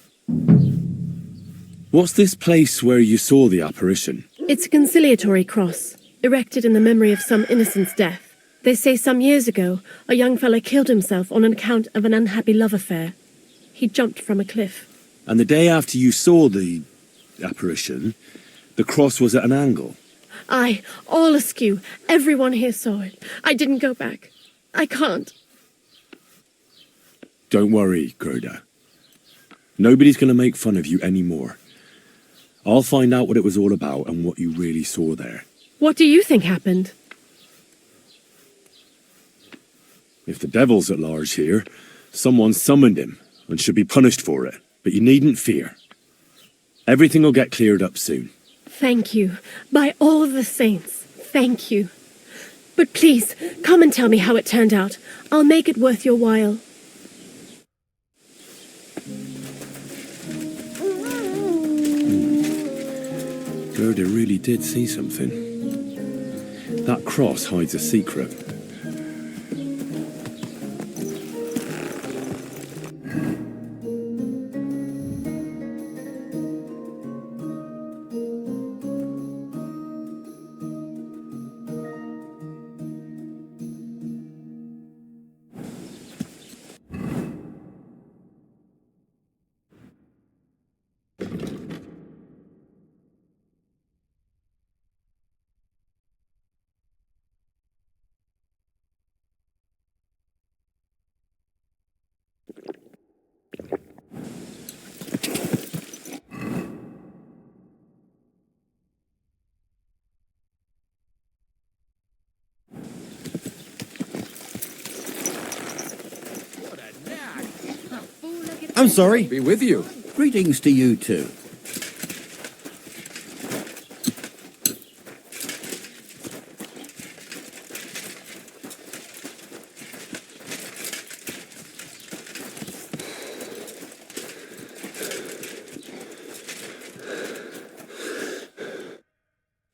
What's this place where you saw the apparition? It's a conciliatory cross, erected in the memory of some innocent's death. They say some years ago, a young fellow killed himself on account of an unhappy love affair. He jumped from a cliff. And the day after you saw the apparition, the cross was at an angle? Aye, all askew. Everyone here saw it. I didn't go back. I can't. Don't worry, Gerda. Nobody's going to make fun of you anymore. I'll find out what it was all about and what you really saw there. What do you think happened? If the devil's at large here, someone summoned him and should be punished for it. But you needn't fear. Everything will get cleared up soon. Thank you. By all the saints, thank you. But please, come and tell me how it turned out. I'll make it worth your while. Gerda really did see something. That cross hides a secret. I'm sorry. Be with you. Greetings to you too.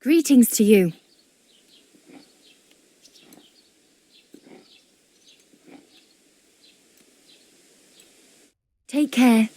Greetings to you. Take care.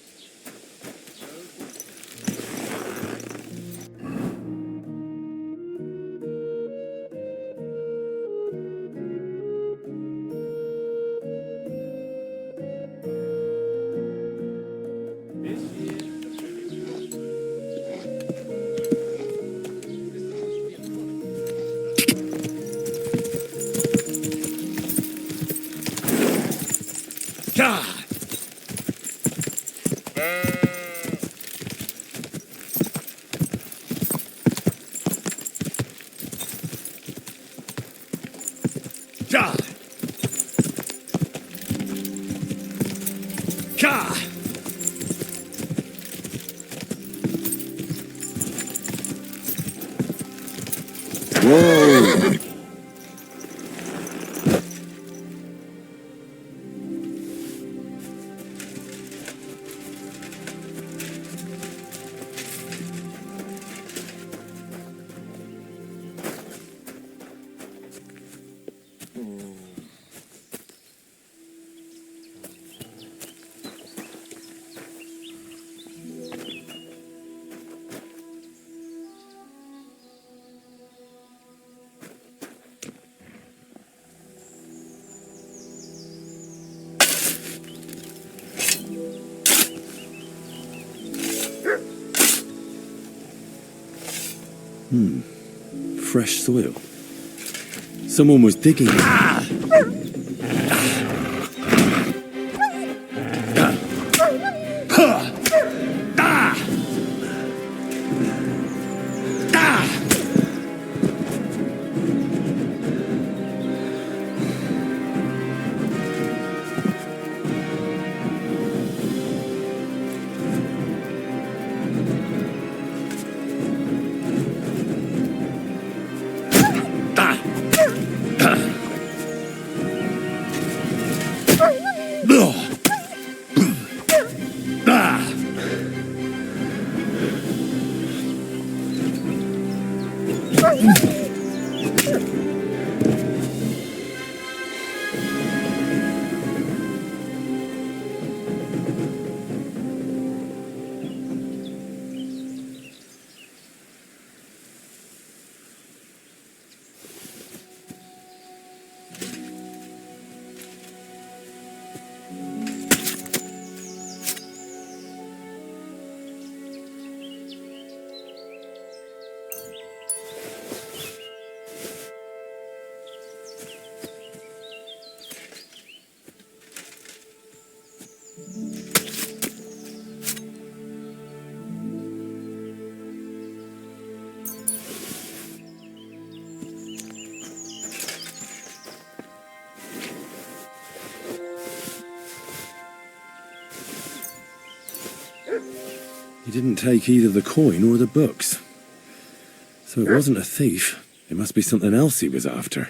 Whoa! Fresh soil. Someone was digging. He didn't take either the coin or the books. So it wasn't a thief. It must be something else he was after.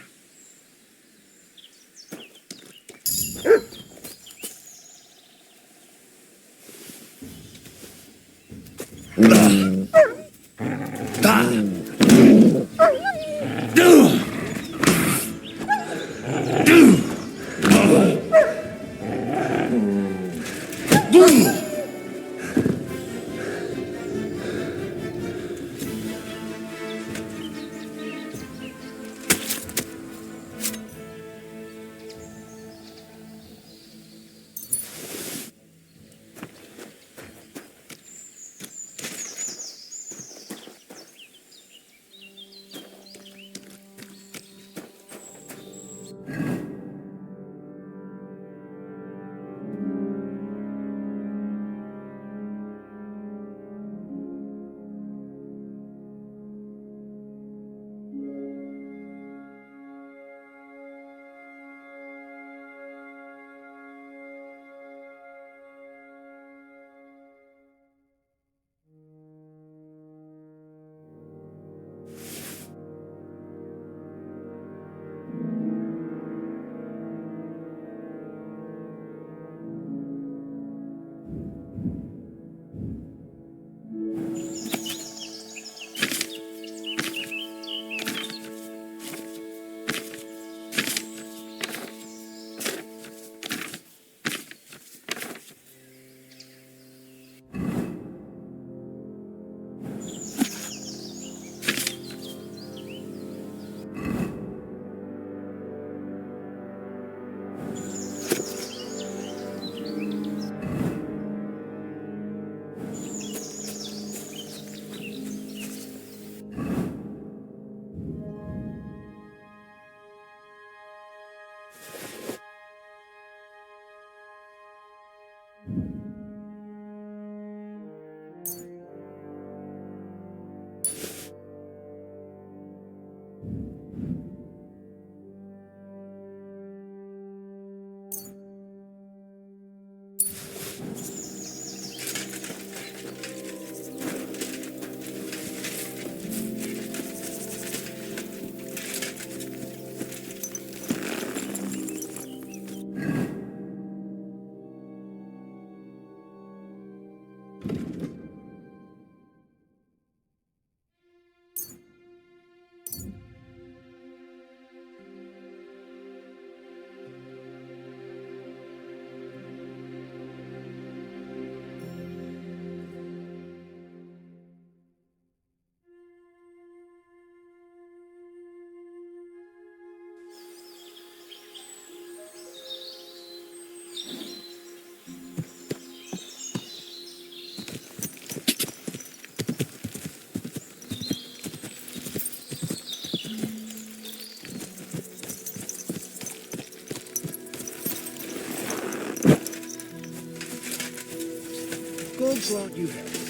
Lord grant you health.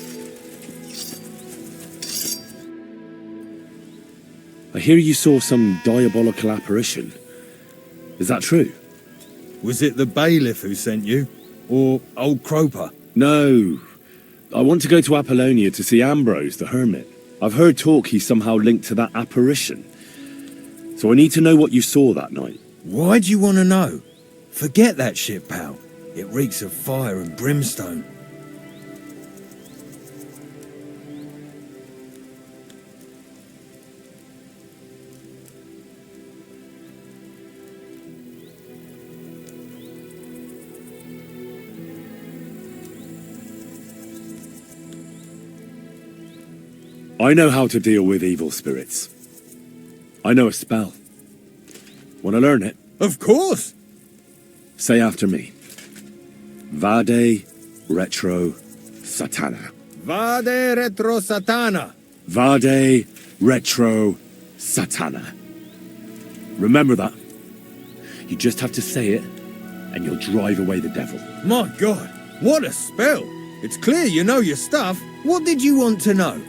I hear you saw some diabolical apparition. Is that true? Was it the bailiff who sent you? Or old Croper? No. I want to go to Apollonia to see Ambrose, the hermit. I've heard talk he's somehow linked to that apparition. So I need to know what you saw that night. Why do you want to know? Forget that shit, pal. It reeks of fire and brimstone. I know how to deal with evil spirits. I know a spell. Want to learn it? Of course! Say after me. Vade retro satana. Vade retro satana. Vade retro satana. Remember that. You just have to say it, and you'll drive away the devil. My God, what a spell! It's clear you know your stuff. What did you want to know?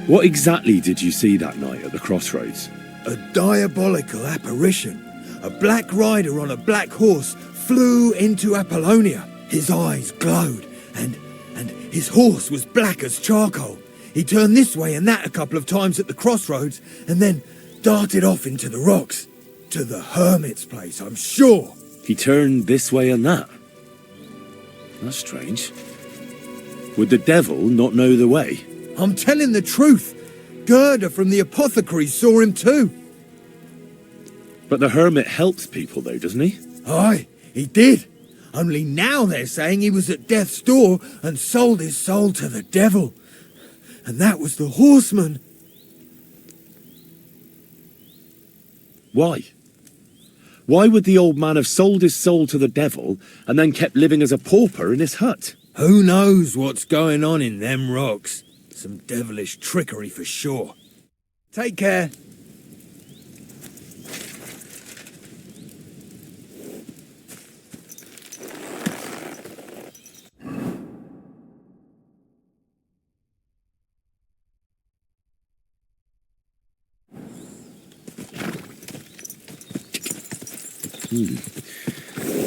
What exactly did you see that night at the crossroads? A diabolical apparition. A black rider on a black horse flew into Apollonia. His eyes glowed, and his horse was black as charcoal. He turned this way and that a couple of times at the crossroads, and then darted off into the rocks. To the hermit's place, I'm sure. He turned this way and that. That's strange. Would the devil not know the way? I'm telling the truth. Gerda from the apothecary saw him too. But the hermit helps people though, doesn't he? Aye, he did. Only now they're saying he was at death's door and sold his soul to the devil. And that was the horseman. Why? Why would the old man have sold his soul to the devil and then kept living as a pauper in his hut? Who knows what's going on in them rocks? Some devilish trickery for sure. Take care.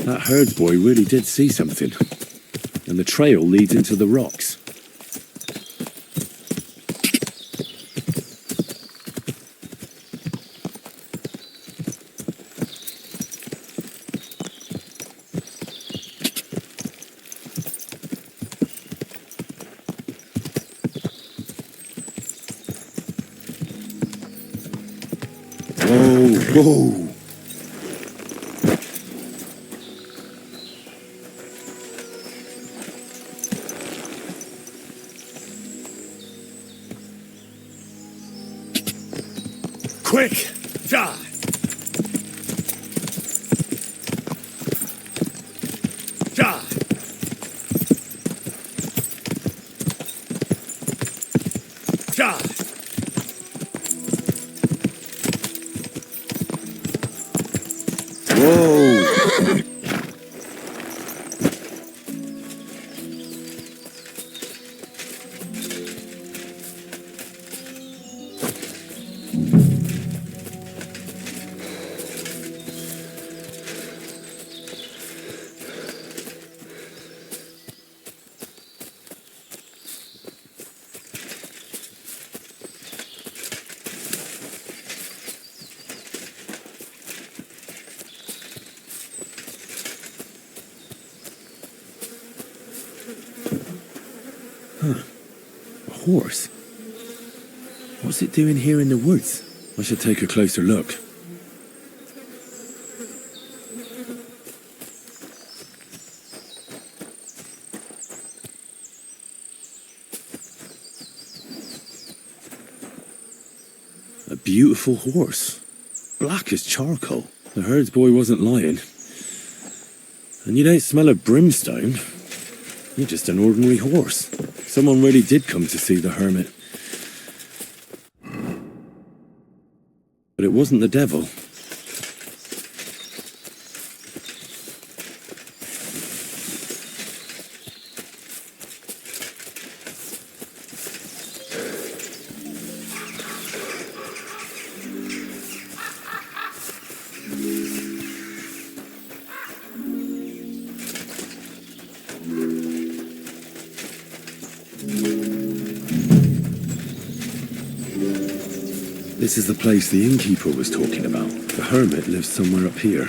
That herdsboy really did see something. And the trail leads into the rocks. Whoa! Quick! Die! Die! Die! Whoa! A horse? What's it doing here in the woods? I should take a closer look. A beautiful horse. Black as charcoal. The herdsboy wasn't lying. And you don't smell of brimstone. You're just an ordinary horse. Someone really did come to see the hermit. But it wasn't the devil. This is the place the innkeeper was talking about. The hermit lives somewhere up here.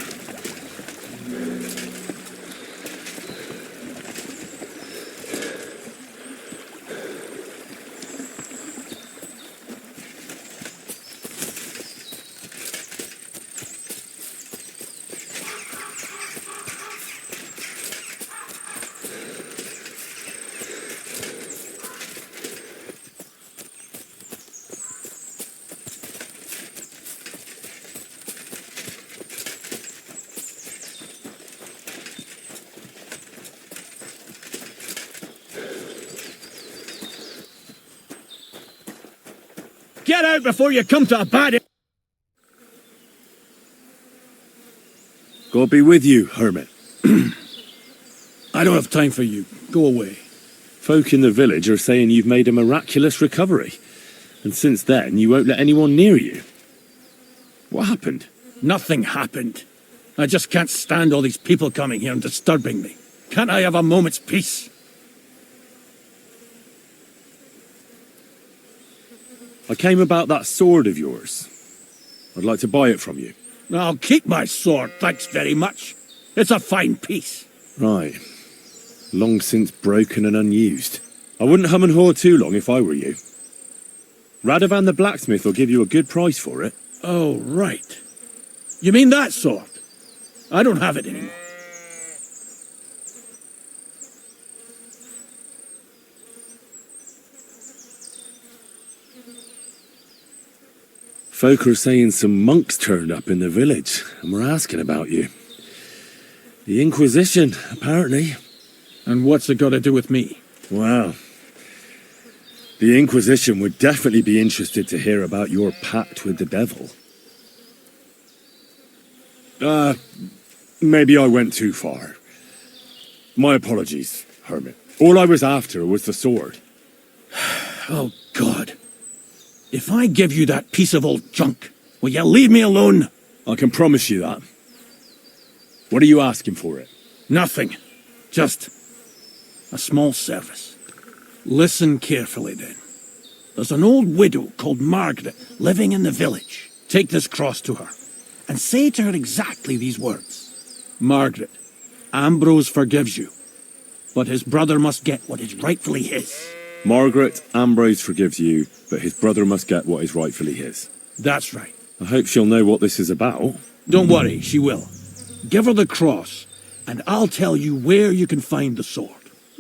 Get out before you come to a bad end. God be with you, hermit. I don't have time for you. Go away. Folk in the village are saying you've made a miraculous recovery. And since then, you won't let anyone near you. What happened? Nothing happened. I just can't stand all these people coming here and disturbing me. Can't I have a moment's peace? I came about that sword of yours. I'd like to buy it from you. I'll keep my sword, thanks very much. It's a fine piece. Right. Long since broken and unused. I wouldn't hum and haw too long if I were you. Radovan the blacksmith will give you a good price for it. Oh, right. You mean that sword? I don't have it anymore. Folk are saying some monks turned up in the village and were asking about you. The Inquisition, apparently. And what's it got to do with me? Well, the Inquisition would definitely be interested to hear about your pact with the devil. Maybe I went too far. My apologies, hermit. All I was after was the sword. Oh, God. If I give you that piece of old junk, will you leave me alone? I can promise you that. What are you asking for it? Nothing. Just a small service. Listen carefully, then. There's an old widow called Margaret living in the village. Take this cross to her and say to her exactly these words. Margaret, Ambrose forgives you, but his brother must get what is rightfully his. Margaret, Ambrose forgives you, but his brother must get what is rightfully his. That's right. I hope she'll know what this is about. Don't worry, she will. Give her the cross, and I'll tell you where you can find the sword.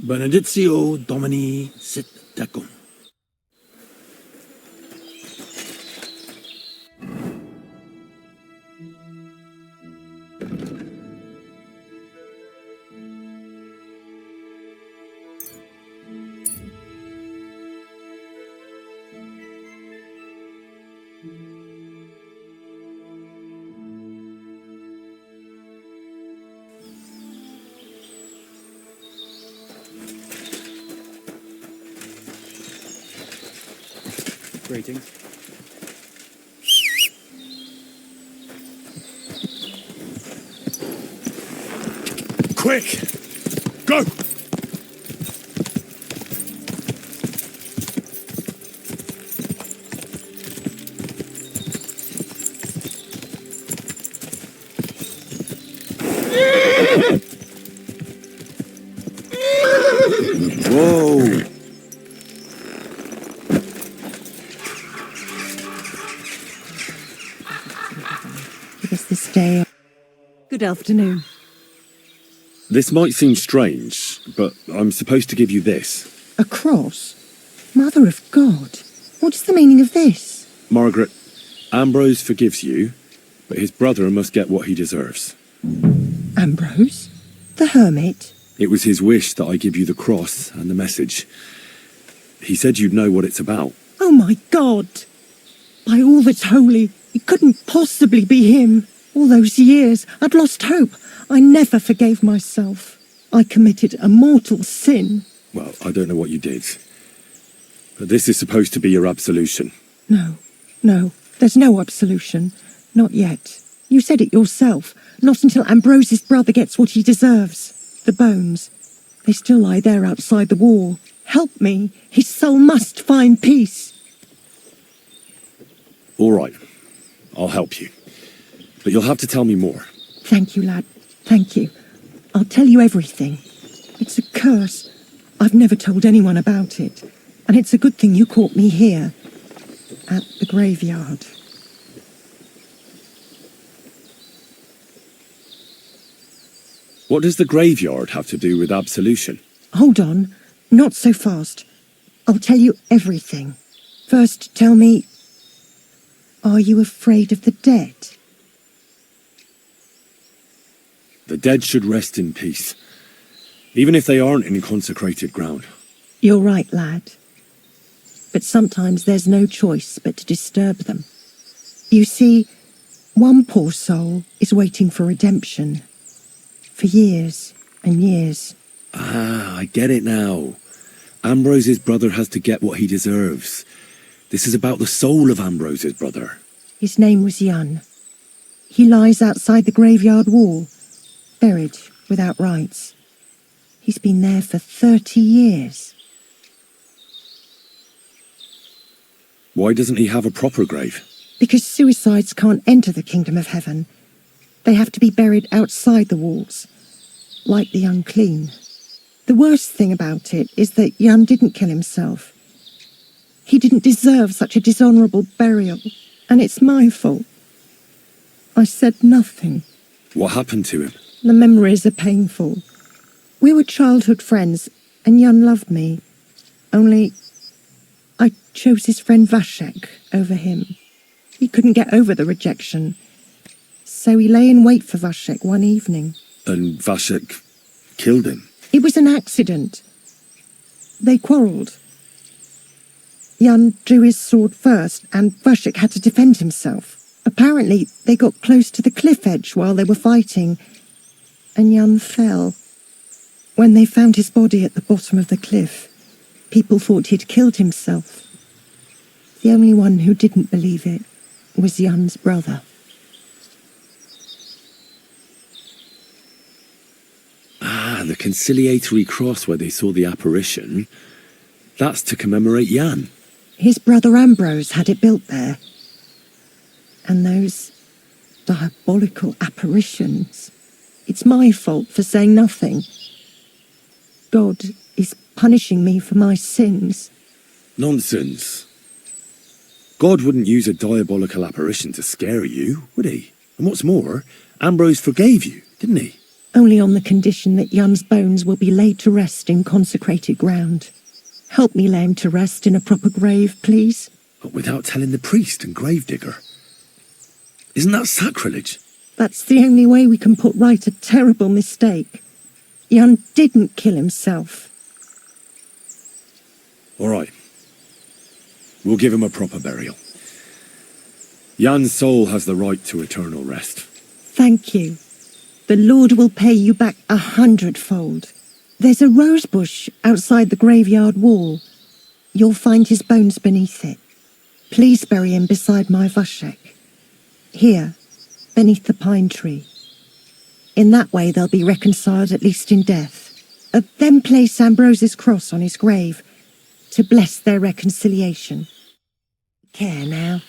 Benedictio Domini sit tecum. Greetings. Quick! Go! Whoa! This day. Good afternoon. This might seem strange, but I'm supposed to give you this. A cross? Mother of God. What is the meaning of this? Margaret, Ambrose forgives you, but his brother must get what he deserves. Ambrose? The hermit? It was his wish that I give you the cross and the message. He said you'd know what it's about. Oh my God! By all that's holy, it couldn't possibly be him. All those years, I'd lost hope. I never forgave myself. I committed a mortal sin. Well, I don't know what you did. But this is supposed to be your absolution. No, there's no absolution. Not yet. You said it yourself. Not until Ambrose's brother gets what he deserves. The bones. They still lie there outside the wall. Help me. His soul must find peace. All right. I'll help you. But you'll have to tell me more. Thank you, lad. Thank you. I'll tell you everything. It's a curse. I've never told anyone about it. And it's a good thing you caught me here, at the graveyard. What does the graveyard have to do with absolution? Hold on. Not so fast. I'll tell you everything. First, tell me, are you afraid of the dead? The dead should rest in peace, even if they aren't in consecrated ground. You're right, lad. But sometimes there's no choice but to disturb them. You see, one poor soul is waiting for redemption. For years and years. Ah, I get it now. Ambrose's brother has to get what he deserves. This is about the soul of Ambrose's brother. His name was Jan. He lies outside the graveyard wall, buried without rites. He's been there for 30 years. Why doesn't he have a proper grave? Because suicides can't enter the kingdom of heaven. They have to be buried outside the walls, like the unclean. The worst thing about it is that Jan didn't kill himself. He didn't deserve such a dishonourable burial, and it's my fault. I said nothing. What happened to him? The memories are painful. We were childhood friends, and Jan loved me. Only, I chose his friend Vashek over him. He couldn't get over the rejection. So he lay in wait for Vashek one evening. And Vashek killed him? It was an accident. They quarrelled. Jan drew his sword first, and Vashek had to defend himself. Apparently, they got close to the cliff edge while they were fighting, and Jan fell. When they found his body at the bottom of the cliff, people thought he'd killed himself. The only one who didn't believe it was Jan's brother. Ah, the conciliatory cross where they saw the apparition. That's to commemorate Jan. His brother Ambrose had it built there. And those diabolical apparitions. It's my fault for saying nothing. God is punishing me for my sins. Nonsense. God wouldn't use a diabolical apparition to scare you, would he? And what's more, Ambrose forgave you, didn't he? Only on the condition that Jan's bones will be laid to rest in consecrated ground. Help me lay him to rest in a proper grave, please. But without telling the priest and gravedigger. Isn't that sacrilege? That's the only way we can put right a terrible mistake. Jan didn't kill himself. All right. We'll give him a proper burial. Jan's soul has the right to eternal rest. Thank you. The Lord will pay you back 100-fold. There's a rose bush outside the graveyard wall. You'll find his bones beneath it. Please bury him beside my Vashek. Here, beneath the pine tree. In that way they'll be reconciled, at least in death. Then place Ambrose's cross on his grave to bless their reconciliation. Care now.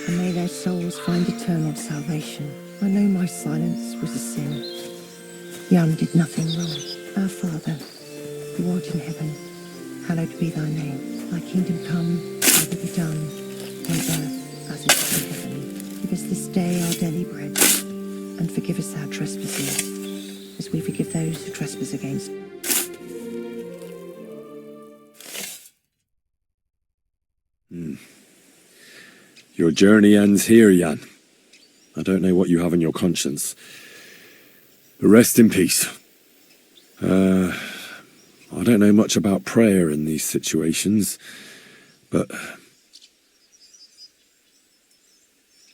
and may their souls find eternal salvation. I know my silence was a sin. Jan did nothing wrong. Our Father, who art in heaven, hallowed be thy name. Thy kingdom come, thy will be done, on earth as it is in heaven. Give us this day our daily bread, and forgive us our trespasses, as we forgive those who trespass against us. Your journey ends here, Jan. I don't know what you have on your conscience. But rest in peace. I don't know much about prayer in these situations, but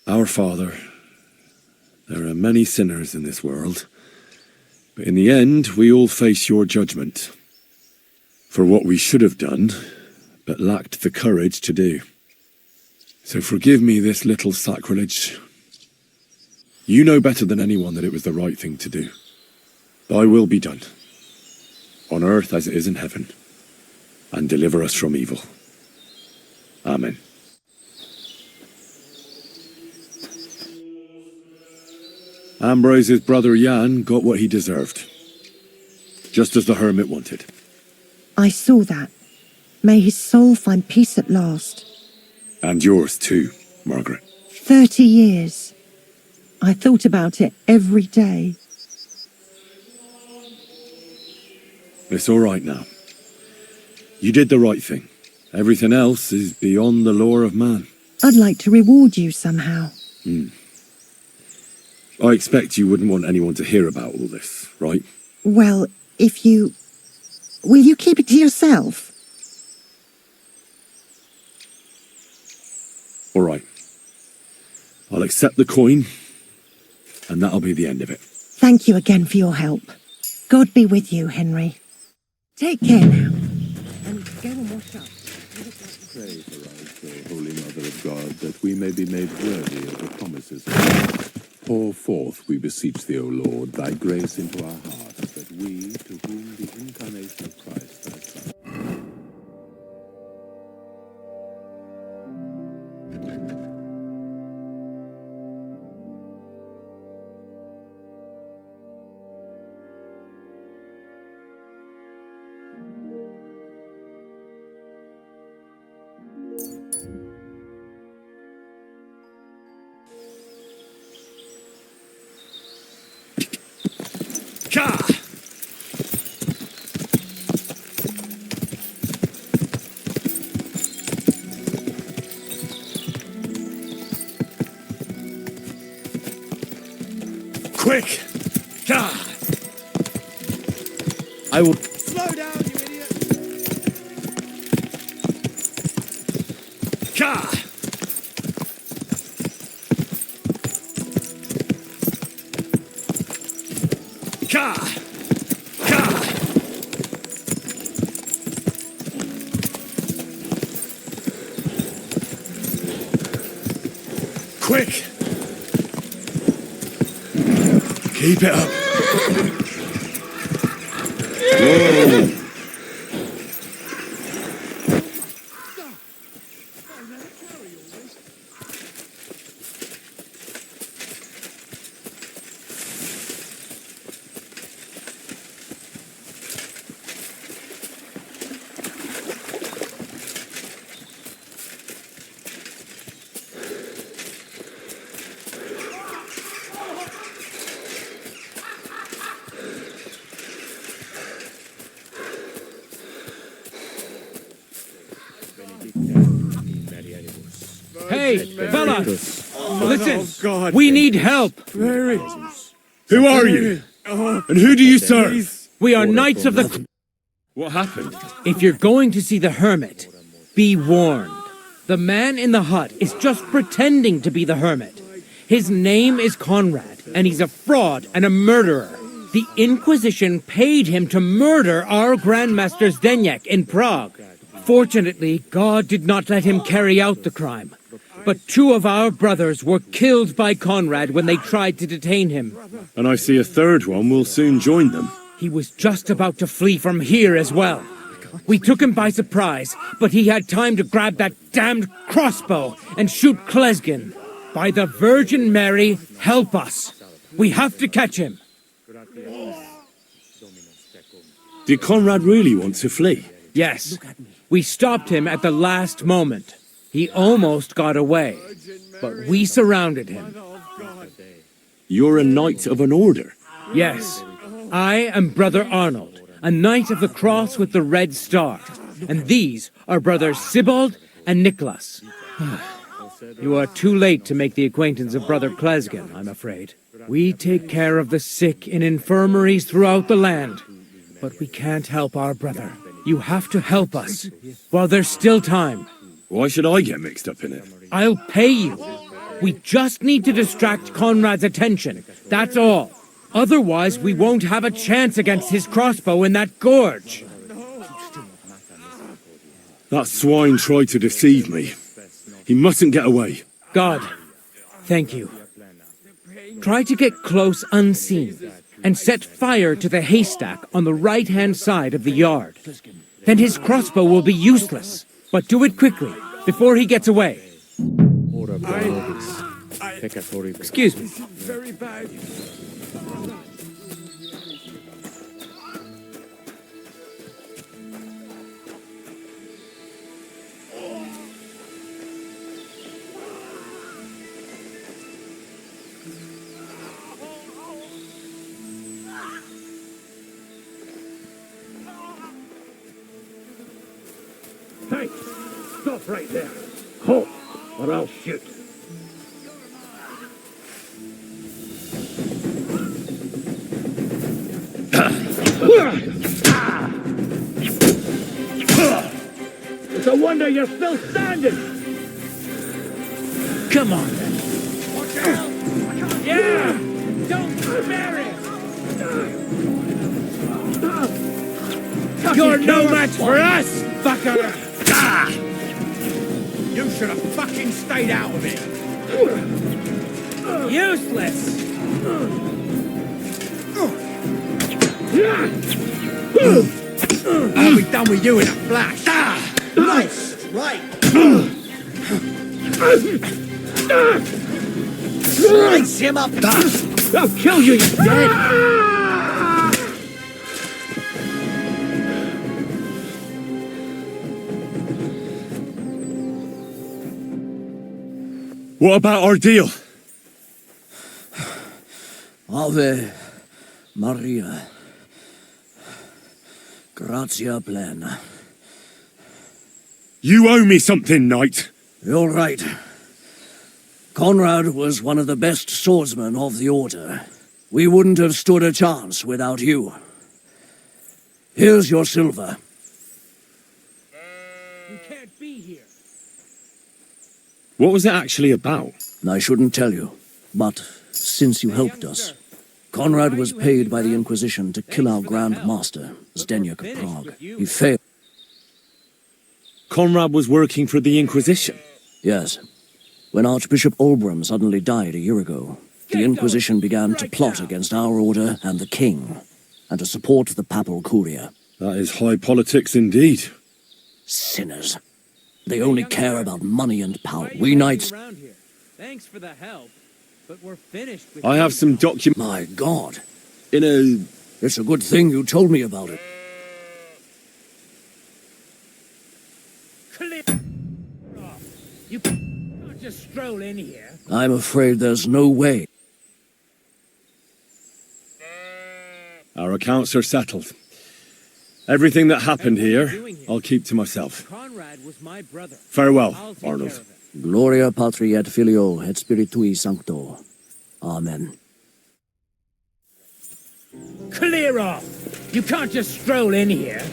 Our Father, there are many sinners in this world, but in the end, we all face your judgment for what we should have done, but lacked the courage to do. So forgive me this little sacrilege. You know better than anyone that it was the right thing to do. Thy will be done, on earth as it is in heaven, and deliver us from evil. Amen. Ambrose's brother Jan got what he deserved, just as the hermit wanted. I saw that. May his soul find peace at last. And yours too, Margaret. 30 years. I thought about it every day. It's all right now. You did the right thing. Everything else is beyond the law of man. I'd like to reward you somehow. I expect you wouldn't want anyone to hear about all this, right? Well, if you... Will you keep it to yourself? All right. I'll accept the coin, and that'll be the end of it. Thank you again for your help. God be with you, Henry. Take care now. And go and wash up. Pray for us, O Holy Mother of God, that we may be made worthy of the promises of God. Pour forth, we beseech thee, O Lord, thy grace into our hearts, that we, to whom the incarnation of Christ thy Son... Quick! I will... Slow down, you idiot! Quick! Keep it up. Whoa! Hey, fella! Listen, God. we need help. Who are you? And who do you serve? We are knights of the... What happened? If you're going to see the hermit, be warned. The man in the hut is just pretending to be the hermit. His name is Conrad, and he's a fraud and a murderer. The Inquisition paid him to murder our Grandmaster Zdeněk in Prague. Fortunately, God did not let him carry out the crime. But 2 of our brothers were killed by Conrad when they tried to detain him. And I see a third one will soon join them. He was just about to flee from here as well. We took him by surprise, but he had time to grab that damned crossbow and shoot Klesgin. By the Virgin Mary, help us. We have to catch him. Did Conrad really want to flee? Yes. We stopped him at the last moment. He almost got away, but we surrounded him. You're a knight of an order? Yes. I am Brother Arnold, a knight of the cross with the red star. And these are brothers Sibbald and Nicholas. You are too late to make the acquaintance of Brother Klesgen, I'm afraid. We take care of the sick in infirmaries throughout the land. But we can't help our brother. You have to help us, while there's still time. Why should I get mixed up in it? I'll pay you. We just need to distract Conrad's attention, that's all. Otherwise, we won't have a chance against his crossbow in that gorge. That swine tried to deceive me. He mustn't get away. God, thank you. Try to get close unseen, and set fire to the haystack on the right-hand side of the yard. Then his crossbow will be useless. But do it quickly, before he gets away. Excuse me. Very bad. Hey, stop right there. Halt, or I'll shoot. It's a wonder you're still standing. Come on, then. Watch out! Yeah! Don't spare it! You're no match for us, fucker! You should have fucking stayed out of it. Useless! I'll be done with you in a flash. Nice strike! Slice him up! I'll kill you, you dead! What about our deal? Ave Maria. Gratia plena. You owe me something, knight. You're right. Conrad was one of the best swordsmen of the Order. We wouldn't have stood a chance without you. Here's your silver. You can't be here. What was it actually about? I shouldn't tell you, but since you helped us, Conrad was paid by the Inquisition to kill our Grand Master, Zdeněk of Prague. He failed. Conrad was working for the Inquisition? Yes. When Archbishop Olbram suddenly died a year ago, the Inquisition began to plot against our order and the king, and to support the papal curia. That is high politics indeed. Sinners. They only care about money and power. We knights... Thanks for the help, but we're finished with I have some documents. My God. In a... It's a good thing you told me about it. You can't just stroll in here. I'm afraid there's no way. Our accounts are settled. Everything that happened here, I'll keep to myself. Conrad was my brother. Farewell, Arnold. Gloria Patri et Filio et Spiritui Sancto. Amen. Clear off! You can't just stroll in here.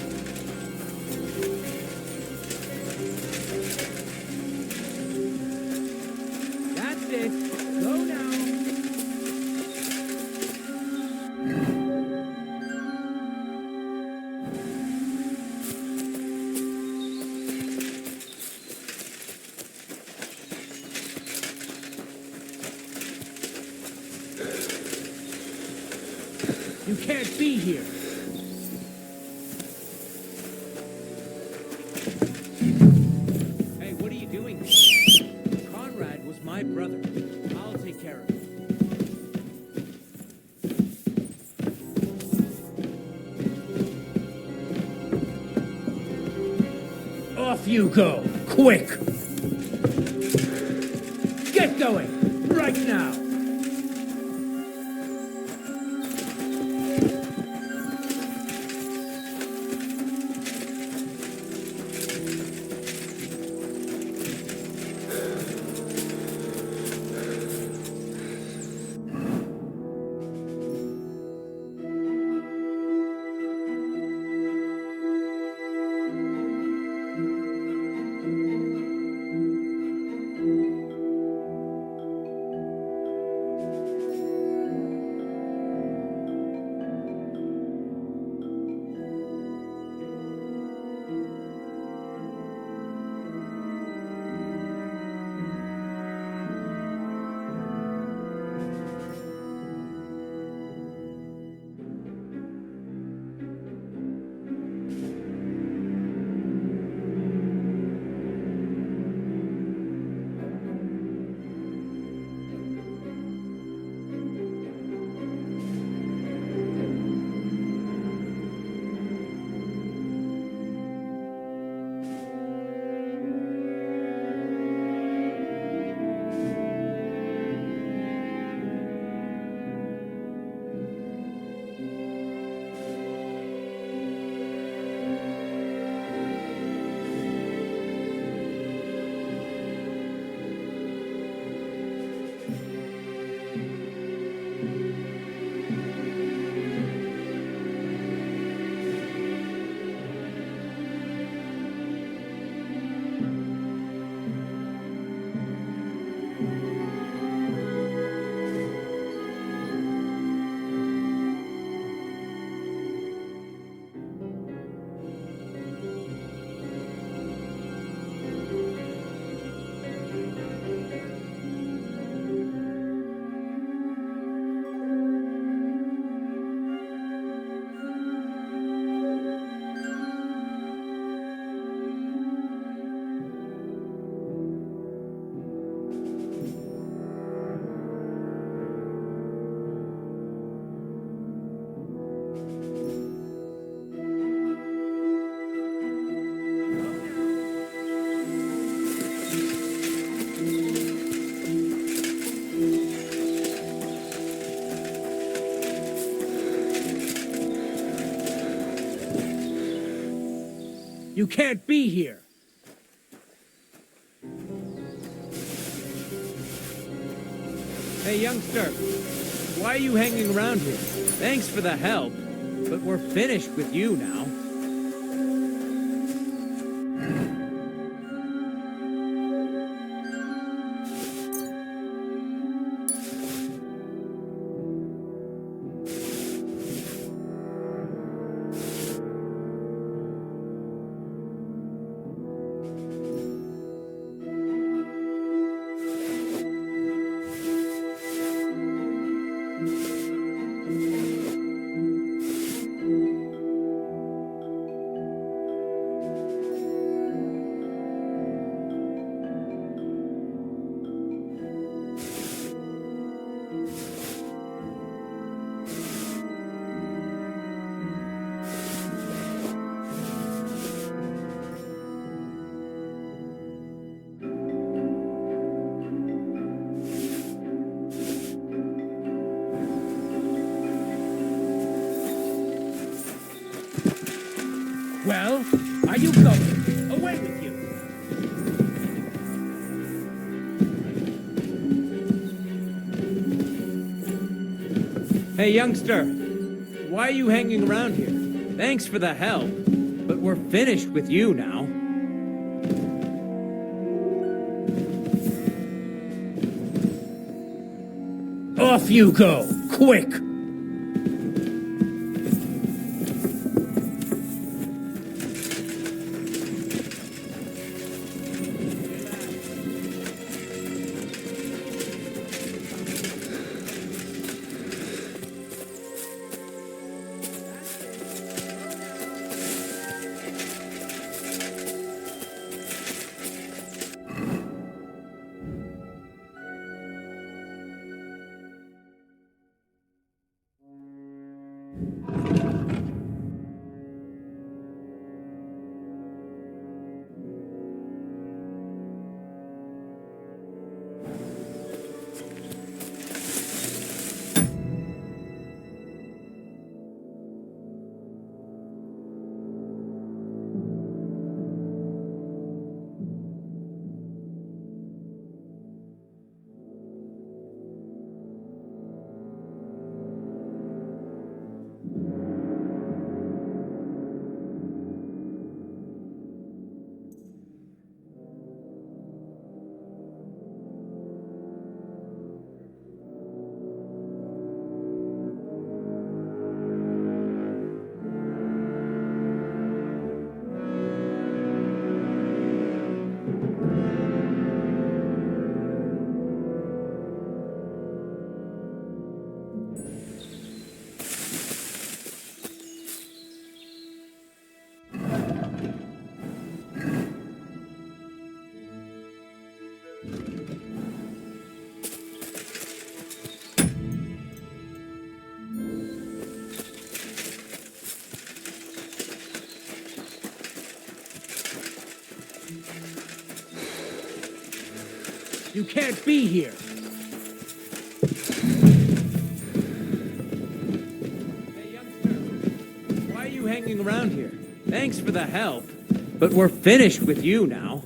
That's it. Go now. You can't be here. Hey, what are you doing here? Conrad was my brother. I'll take care of it. Off you go, quick! Get going, right now! You can't be here! Hey, youngster, why are you hanging around here? Thanks for the help, but we're finished with you now. Well, are you going? Away with you! Hey, youngster, why are you hanging around here? Thanks for the help, but we're finished with you now. Off you go, quick! You can't be here. Hey, youngster. Why are you hanging around here? Thanks for the help. But we're finished with you now.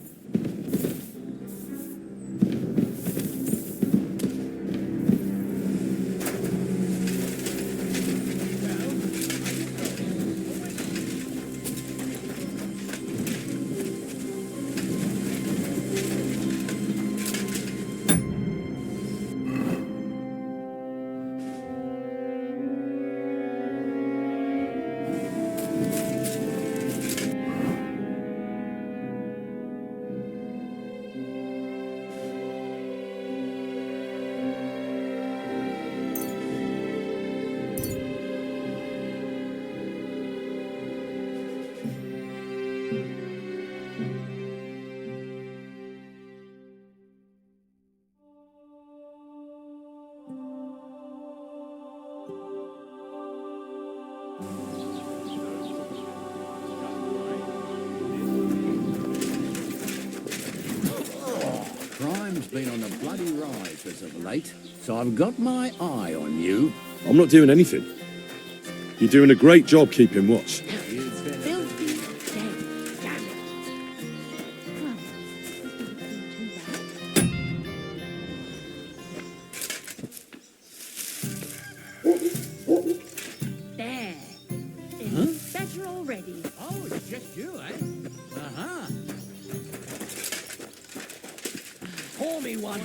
Crime's been on the bloody rise as of late, so I've got my eye on you. I'm not doing anything. You're doing a great job keeping watch. There. It's better already. Oh, it's just you, eh? Uh-huh. Pour me one.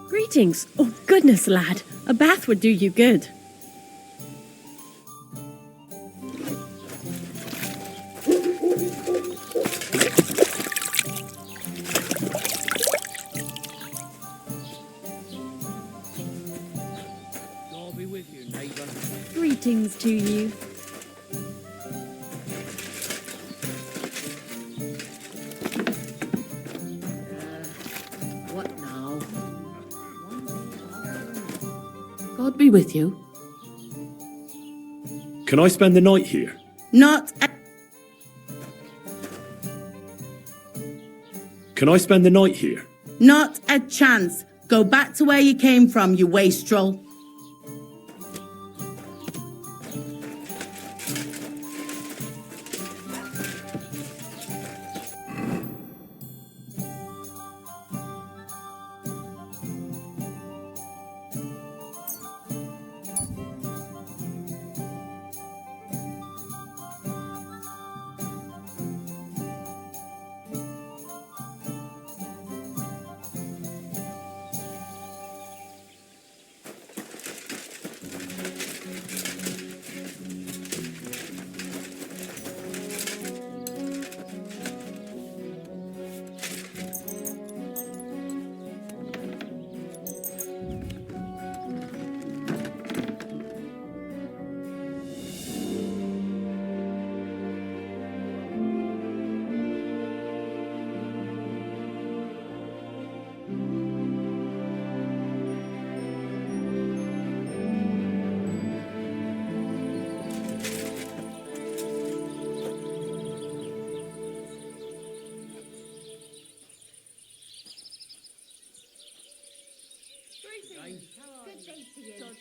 Greetings. Oh, goodness, lad. A bath would do you good. God be with you, neighbor. Greetings to you. What now? God be with you. Can I spend the night here? Not a Can I spend the night here? Not a chance. Go back to where you came from, you wastrel.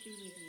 be with you.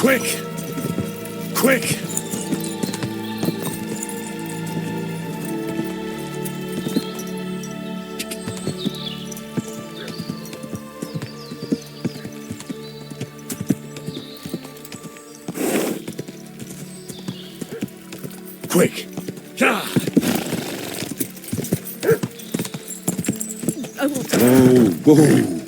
Quick! Quick! Quick! Ah! I will. Oh, whoa!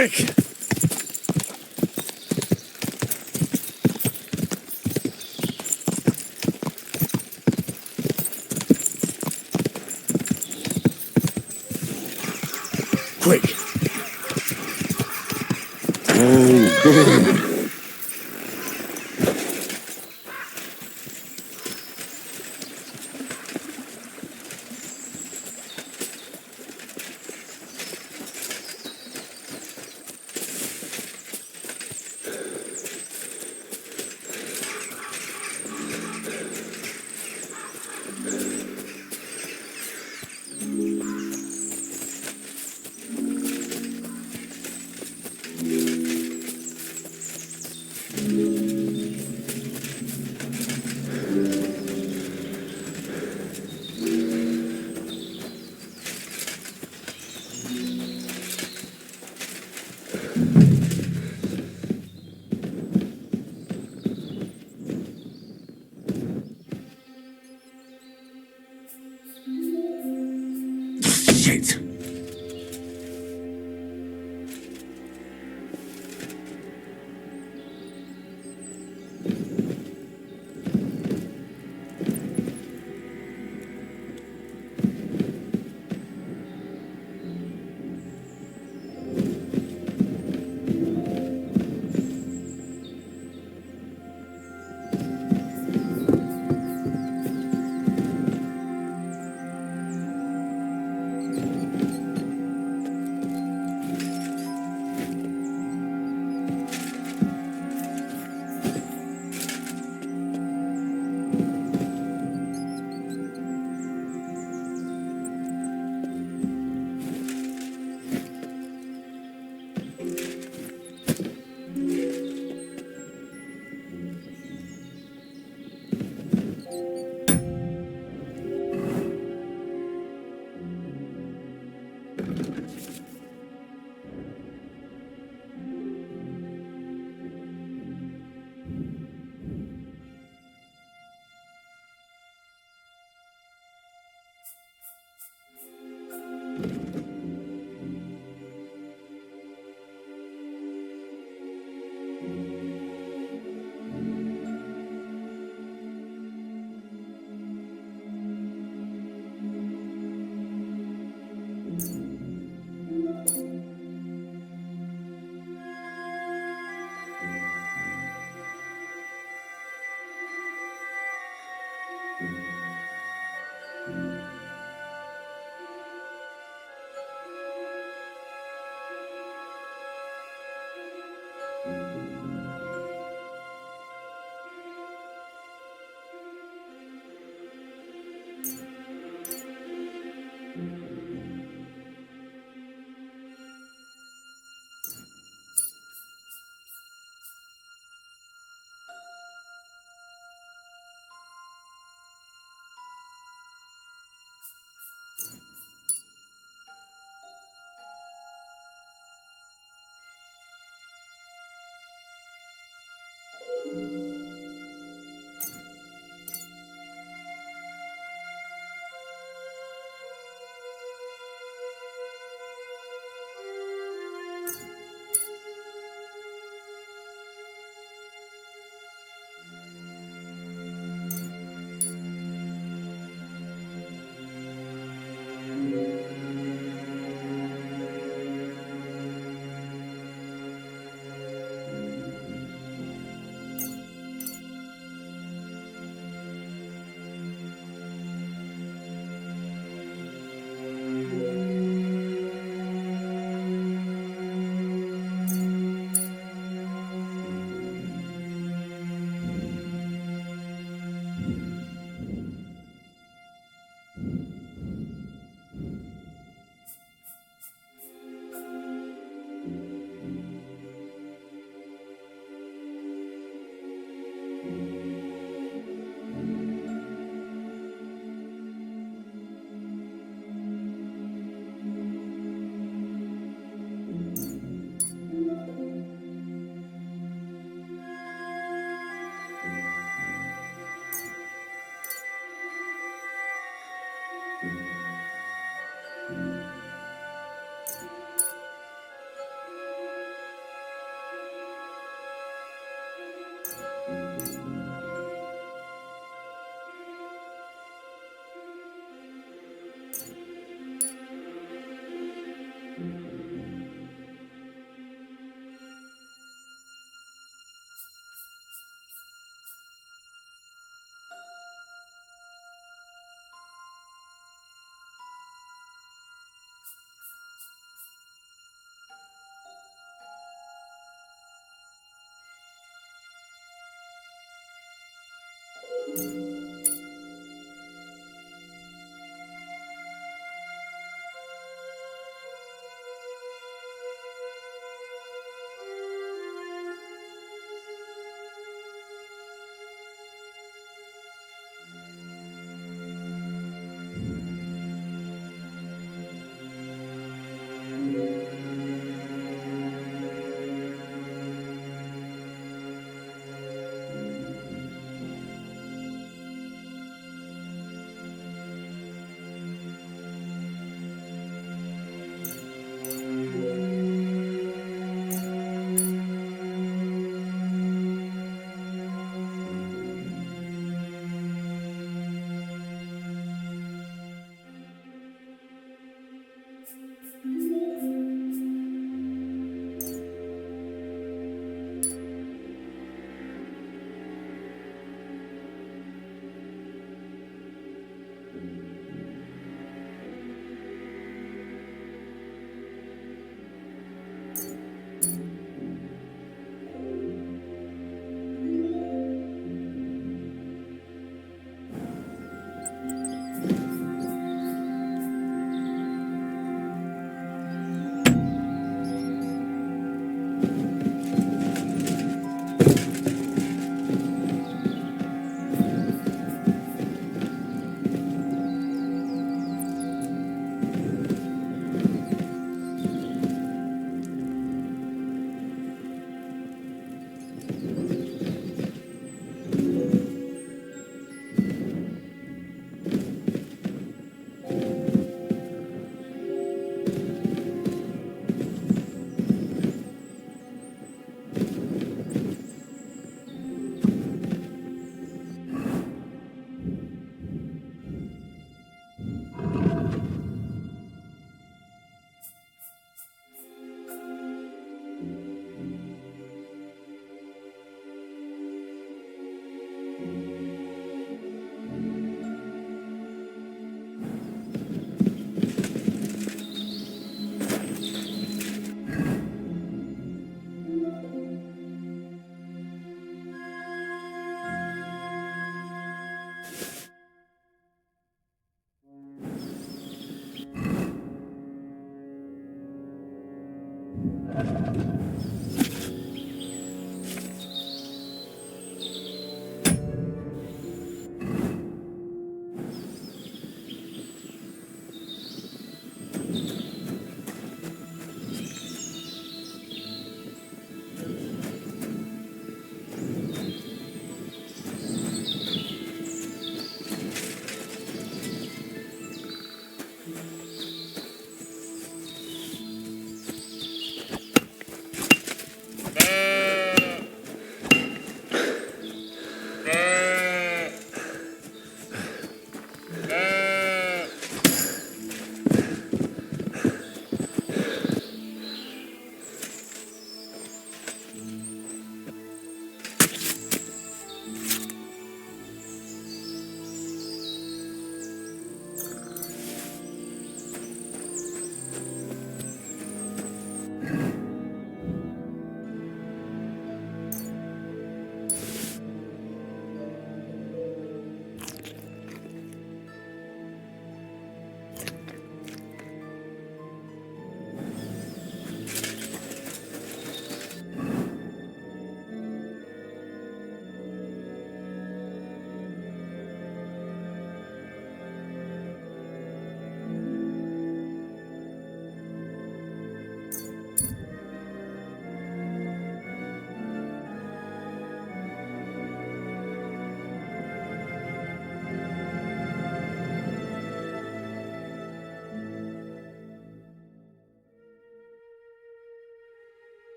Quick! Quick! Oh, good. Shit!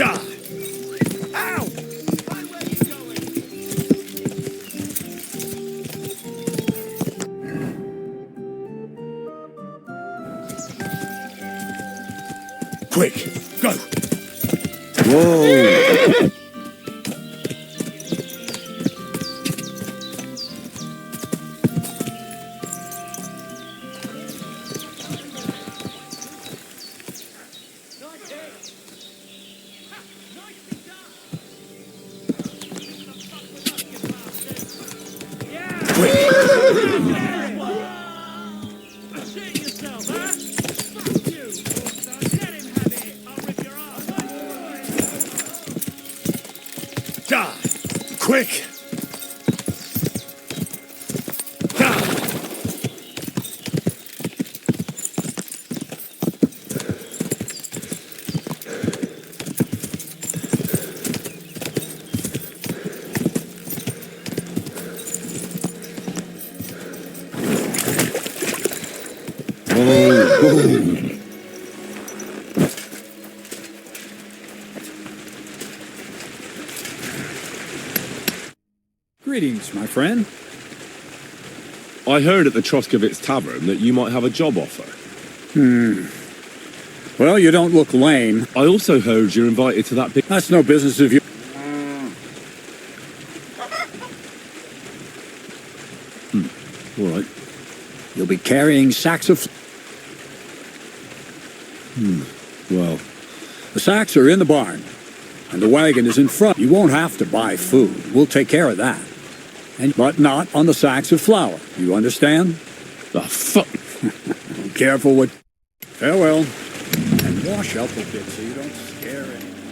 Ow! Quick, go! Whoa! Quick! Greetings, my friend. I heard at the Troskovitz Tavern that you might have a job offer. Well, you don't look lame. I also heard you're invited to that big... That's no business of yours. All right. You'll be carrying sacks of... Well, the sacks are in the barn, and the wagon is in front. You won't have to buy food. We'll take care of that. But not on the sacks of flour. You understand? The fuck? Careful what... Farewell. And wash up a bit so you don't scare anyone.